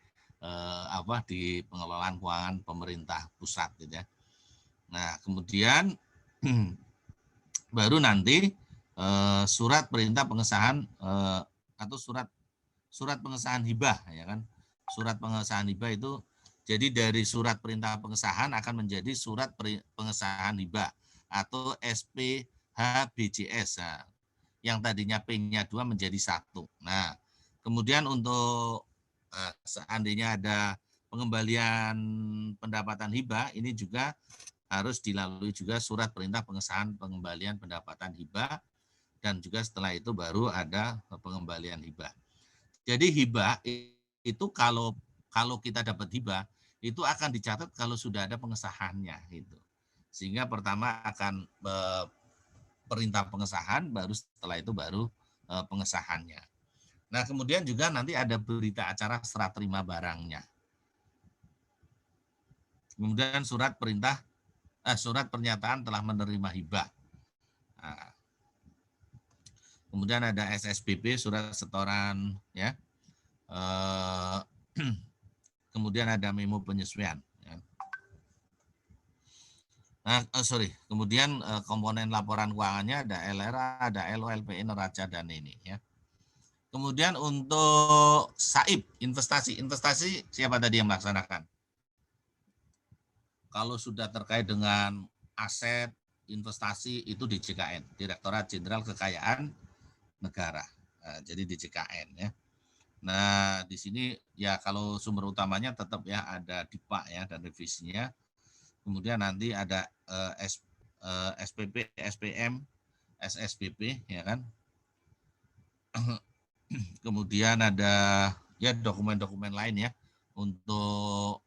di pengelolaan keuangan pemerintah pusat, gitu ya. Nah, kemudian baru nanti surat perintah pengesahan atau surat pengesahan hibah, ya kan. Surat pengesahan hibah itu jadi dari surat perintah pengesahan akan menjadi surat pengesahan hibah atau SPHBJS. Nah, yang tadinya P-nya 2 menjadi 1. Nah, kemudian untuk seandainya ada pengembalian pendapatan hibah, ini juga harus dilalui juga surat perintah pengesahan pengembalian pendapatan hibah, dan juga setelah itu baru ada pengembalian hibah. Jadi hibah itu kalau kita dapat hibah itu akan dicatat kalau sudah ada pengesahannya, gitu. Sehingga pertama akan perintah pengesahan, baru setelah itu baru pengesahannya. Nah, kemudian juga nanti ada berita acara serah terima barangnya. Kemudian surat pernyataan telah menerima hibah. Nah, kemudian ada SSBP, surat setoran, ya. Kemudian ada memo penyesuaian. Ya. Nah, kemudian komponen laporan keuangannya ada LRA, ada LOLPI, neraca, dan ini, ya. Kemudian untuk SAIP, investasi siapa tadi yang melaksanakan? Kalau sudah terkait dengan aset investasi itu DJKN, Direktorat Jenderal Kekayaan Negara. Nah, jadi DJKN, ya. Nah, di sini ya kalau sumber utamanya tetap ya ada DIPA ya dan revisinya. Kemudian nanti ada SPP, SPM, SSBP, ya kan. Kemudian ada ya dokumen-dokumen lain ya untuk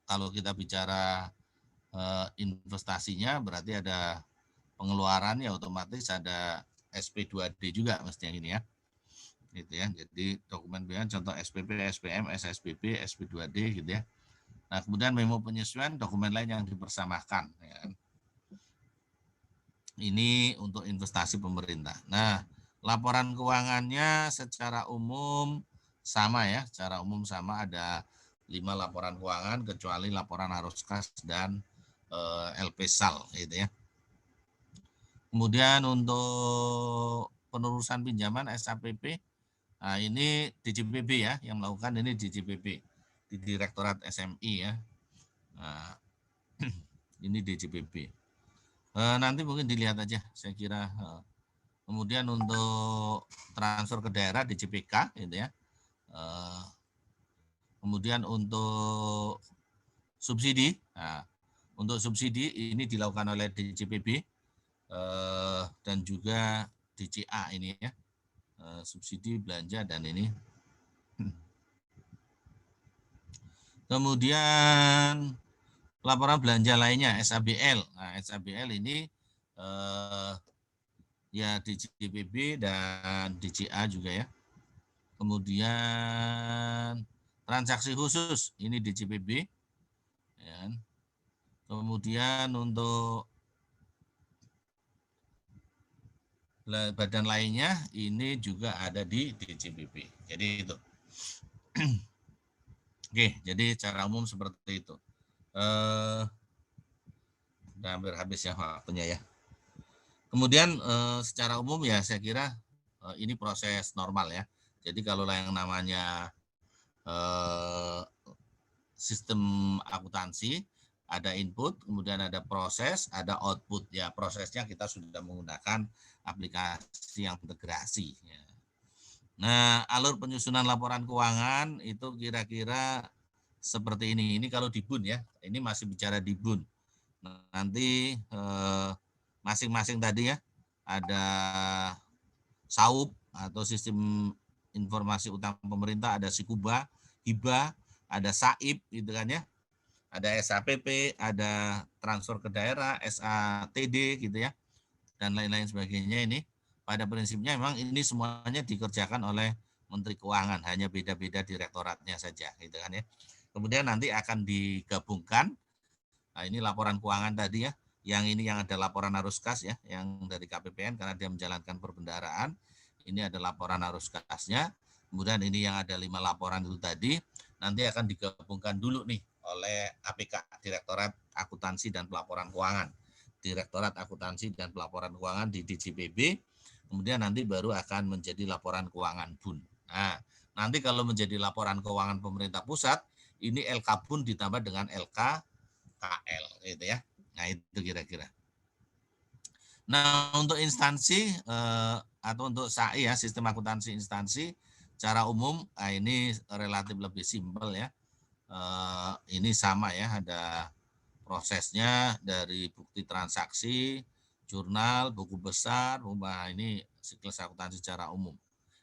kalau kita bicara investasinya berarti ada pengeluaran ya otomatis ada SP2D juga mestinya ini ya. Gitu ya. Jadi dokumen pilihan contoh SPP, SPM, SSBP, SP2D gitu ya. Nah, kemudian memo penyesuaian dokumen lain yang dipersamakan ya. Ini untuk investasi pemerintah. Nah, laporan keuangannya secara umum sama ya, secara umum sama ada 5 laporan keuangan kecuali laporan arus kas dan LPSAL gitu ya. Kemudian untuk penerusan pinjaman SAPP, nah ini DJPB ya yang melakukan, ini DJPB di Direktorat SMI ya. Nah, ini DJPB. Nanti mungkin dilihat aja, saya kira. Kemudian untuk transfer ke daerah DJPK gitu ya. Kemudian untuk subsidi, nah, untuk subsidi ini dilakukan oleh DJPB dan juga DCA ini ya, subsidi belanja dan ini. Kemudian laporan belanja lainnya SABL. Nah, SABL ini ya DJPB dan DCA juga ya. Kemudian transaksi khusus ini DJPB. Ya. Kemudian untuk badan lainnya ini juga ada di DJPB. Jadi itu. Oke, jadi secara umum seperti itu. Udah hampir habis ya waktunya ya. Kemudian secara umum ya saya kira ini proses normal ya. Jadi kalau yang namanya sistem akuntansi, ada input, kemudian ada proses, ada output. Ya prosesnya kita sudah menggunakan aplikasi yang integrasi. Ya. Nah, alur penyusunan laporan keuangan itu kira-kira seperti ini. Ini kalau di BUN ya, ini masih bicara di BUN. Nanti masing-masing tadi ya, ada SAUP atau sistem informasi utang pemerintah, ada SIKUBA, HIBA, ada SAIP gitu kan ya, ada SAPP, ada transfer ke daerah, SATD gitu ya, dan lain-lain sebagainya. Ini pada prinsipnya memang ini semuanya dikerjakan oleh Menteri Keuangan, hanya beda-beda direktoratnya saja gitu kan ya. Kemudian nanti akan digabungkan. Nah, ini laporan keuangan tadi ya. Yang ini yang ada laporan arus kas ya, yang dari KPPN karena dia menjalankan perbendaharaan. Ini ada laporan arus kasnya. Kemudian ini yang ada 5 laporan itu tadi, nanti akan digabungkan dulu nih oleh APK, Direktorat Akuntansi dan Pelaporan Keuangan. Direktorat Akuntansi dan Pelaporan Keuangan di DJPB. Kemudian nanti baru akan menjadi laporan keuangan BUN. Nah, nanti kalau menjadi laporan keuangan pemerintah pusat, ini LK BUN ditambah dengan LK KL gitu ya. Nah, itu kira-kira. Nah, untuk instansi atau untuk SAI ya, sistem akuntansi instansi secara umum ini relatif lebih simpel ya. Ini sama ya, ada prosesnya dari bukti transaksi, jurnal, buku besar, ini siklus akuntansi secara umum.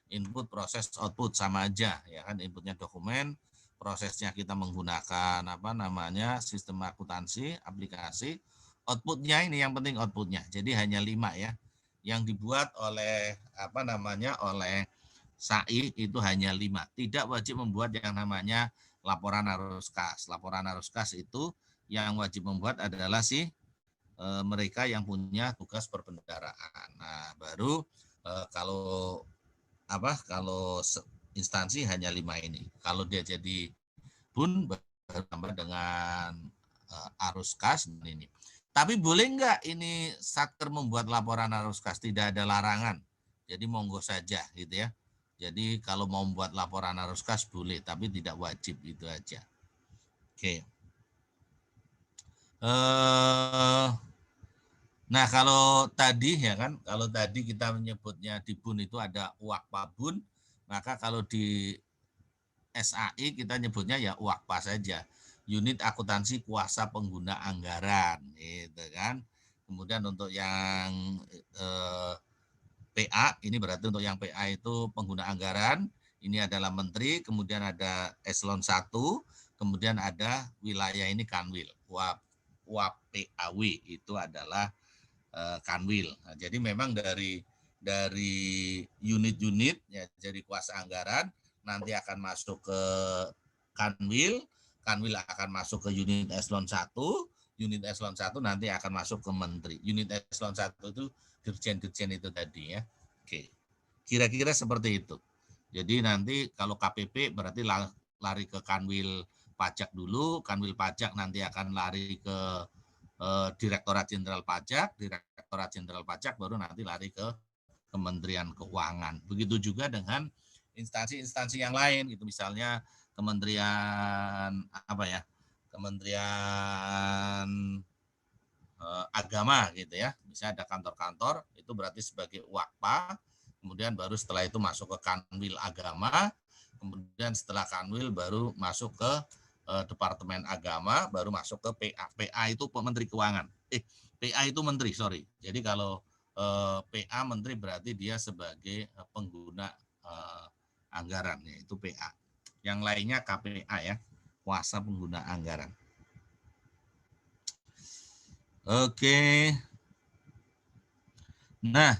Input, proses, output sama aja ya kan, inputnya dokumen, prosesnya kita menggunakan sistem akuntansi aplikasi, outputnya ini yang penting outputnya. Jadi hanya 5 ya yang dibuat oleh oleh SAI itu hanya 5. Tidak wajib membuat yang namanya laporan arus kas. Laporan arus kas itu yang wajib membuat adalah mereka yang punya tugas perbendaharaan. Nah, baru kalau instansi hanya 5 ini. Kalau dia jadi BUN bertambah dengan arus kas ini. Tapi boleh enggak ini Satker membuat laporan arus kas? Tidak ada larangan. Jadi monggo saja gitu ya. Jadi kalau mau membuat laporan arus kas boleh, tapi tidak wajib, itu aja. Oke. Nah, kalau tadi ya kan, kalau tadi kita menyebutnya di BUN itu ada UAKPA BUN, maka kalau di SAI kita nyebutnya ya UAKPA saja, unit akuntansi kuasa pengguna anggaran, gitu kan. Kemudian untuk yang PA, ini berarti untuk yang PA itu pengguna anggaran, ini adalah menteri, kemudian ada eselon 1, kemudian ada wilayah ini Kanwil, UAPAW itu adalah Kanwil. Nah, jadi memang dari unit-unit ya, jadi kuasa anggaran nanti akan masuk ke Kanwil, Kanwil akan masuk ke unit eselon 1, unit eselon 1 nanti akan masuk ke menteri. Unit eselon 1 itu dirjen-dirjen itu tadi ya. Oke. Kira-kira seperti itu. Jadi nanti kalau KPP berarti lari ke Kanwil pajak dulu, Kanwil pajak nanti akan lari ke Direktorat Jenderal Pajak, Direktorat Jenderal Pajak baru nanti lari ke Kementerian Keuangan. Begitu juga dengan instansi-instansi yang lain, gitu misalnya Kementerian Kementerian Agama gitu ya. Misalnya ada kantor-kantor, itu berarti sebagai UAKPA, kemudian baru setelah itu masuk ke Kanwil Agama, kemudian setelah Kanwil baru masuk ke Departemen Agama, baru masuk ke PA. PA itu Menteri Keuangan. PA itu Menteri, sorry. Jadi kalau PA Menteri berarti dia sebagai pengguna anggaran, yaitu PA. Yang lainnya KPA ya, kuasa pengguna anggaran. Oke. Nah,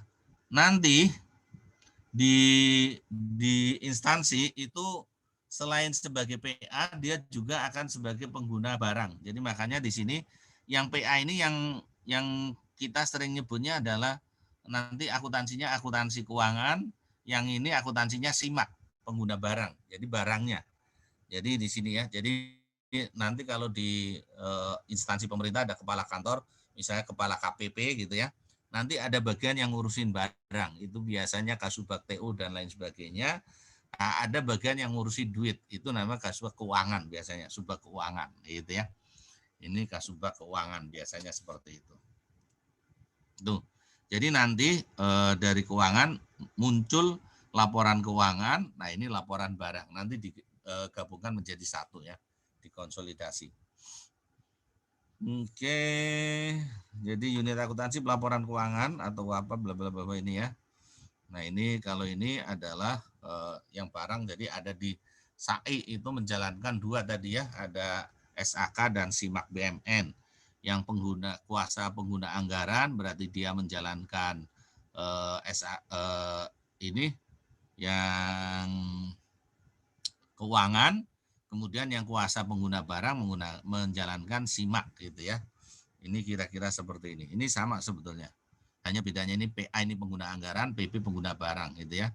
nanti di instansi itu selain sebagai PA, dia juga akan sebagai pengguna barang. Jadi makanya di sini yang PA ini yang kita sering nyebutnya adalah nanti akuntansinya akuntansi keuangan, yang ini akuntansinya SIMAK, pengguna barang. Jadi barangnya. Jadi di sini ya. Jadi nanti kalau di instansi pemerintah ada kepala kantor, misalnya kepala KPP gitu ya. Nanti ada bagian yang ngurusin barang, itu biasanya Kasubag TU dan lain sebagainya. Nah, ada bagian yang ngurusin duit, itu namanya Kasubag Keuangan biasanya, Subag Keuangan gitu ya. Ini Kasubag Keuangan biasanya seperti itu. Tuh. Jadi nanti dari keuangan muncul laporan keuangan, nah ini laporan barang, nanti digabungkan menjadi satu ya, dikonsolidasi. Oke, jadi unit akuntansi pelaporan keuangan atau apa bla bla bla ini ya. Nah ini kalau ini adalah yang barang, jadi ada di SAI itu menjalankan dua tadi ya, ada SAK dan SIMAK BMN. Yang kuasa pengguna anggaran berarti dia menjalankan ini yang keuangan, kemudian yang kuasa pengguna barang menjalankan SIMAK gitu ya. Ini kira-kira seperti ini. Ini sama sebetulnya. Hanya bedanya ini PA ini pengguna anggaran, PP pengguna barang gitu ya.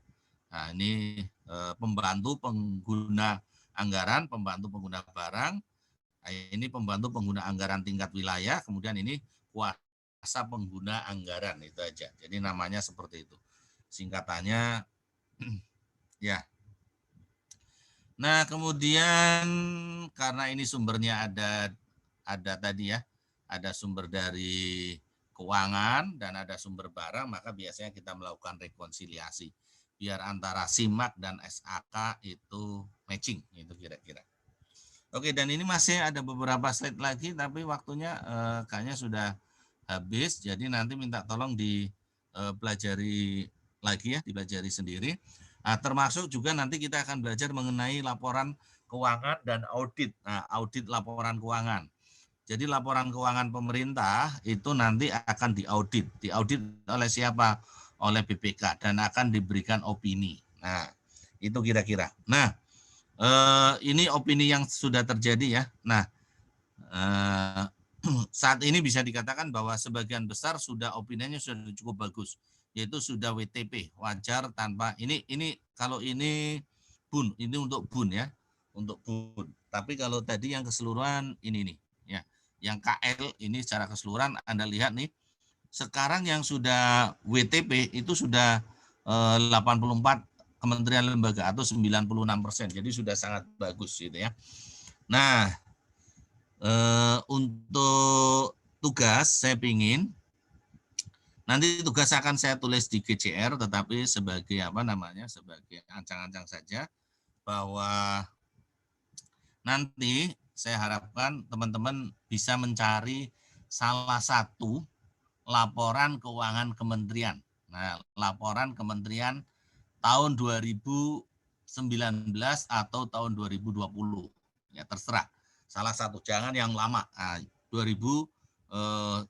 Nah, ini pembantu pengguna anggaran, pembantu pengguna barang. Ini pembantu pengguna anggaran tingkat wilayah, kemudian ini kuasa pengguna anggaran, itu aja. Jadi namanya seperti itu. Singkatannya ya. Nah, kemudian karena ini sumbernya ada tadi ya, ada sumber dari keuangan dan ada sumber barang, maka biasanya kita melakukan rekonsiliasi biar antara SIMAK dan SAK itu matching, itu kira-kira. Oke, dan ini masih ada beberapa slide lagi, tapi waktunya kayaknya sudah habis. Jadi nanti minta tolong dipelajari lagi ya, dipelajari sendiri. Nah, termasuk juga nanti kita akan belajar mengenai laporan keuangan dan audit. Nah, audit laporan keuangan. Jadi laporan keuangan pemerintah itu nanti akan diaudit. Diaudit oleh siapa? Oleh BPK dan akan diberikan opini. Nah, itu kira-kira. Nah, ini opini yang sudah terjadi ya. Nah, saat ini bisa dikatakan bahwa sebagian besar sudah opininya sudah cukup bagus, yaitu sudah WTP, wajar tanpa ini kalau ini BUN, ini untuk BUN ya, untuk BUN. Tapi kalau tadi yang keseluruhan ini nih, ya, yang KL ini secara keseluruhan Anda lihat nih, sekarang yang sudah WTP itu sudah 84 kementerian lembaga atau 96%. Jadi sudah sangat bagus gitu ya. Nah, untuk tugas saya pingin nanti tugas akan saya tulis di GCR, tetapi sebagai apa namanya, sebagai ancang-ancang saja bahwa nanti saya harapkan teman-teman bisa mencari salah satu laporan keuangan kementerian. Nah, laporan kementerian tahun 2019 atau tahun 2020. Ya, terserah. Salah satu, jangan yang lama. Nah, 2019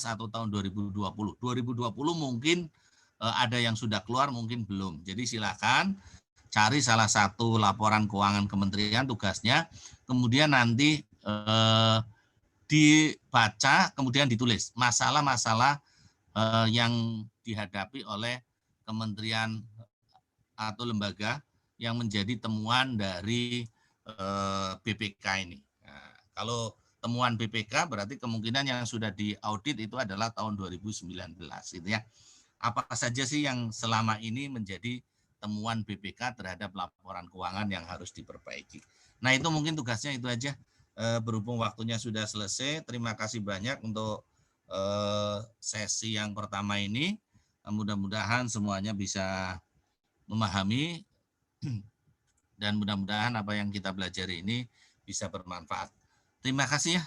atau tahun 2020. 2020 mungkin ada yang sudah keluar, mungkin belum. Jadi silakan cari salah satu laporan keuangan kementerian tugasnya, kemudian nanti dibaca, kemudian ditulis masalah-masalah yang dihadapi oleh kementerian atau lembaga yang menjadi temuan dari BPK ini. Nah, kalau temuan BPK berarti kemungkinan yang sudah diaudit itu adalah tahun 2019 gitu ya. Apa saja sih yang selama ini menjadi temuan BPK terhadap laporan keuangan yang harus diperbaiki. Nah, itu mungkin tugasnya itu aja. Berhubung waktunya sudah selesai, terima kasih banyak untuk sesi yang pertama ini. Mudah-mudahan semuanya bisa memahami dan mudah-mudahan apa yang kita pelajari ini bisa bermanfaat. Terima kasih ya.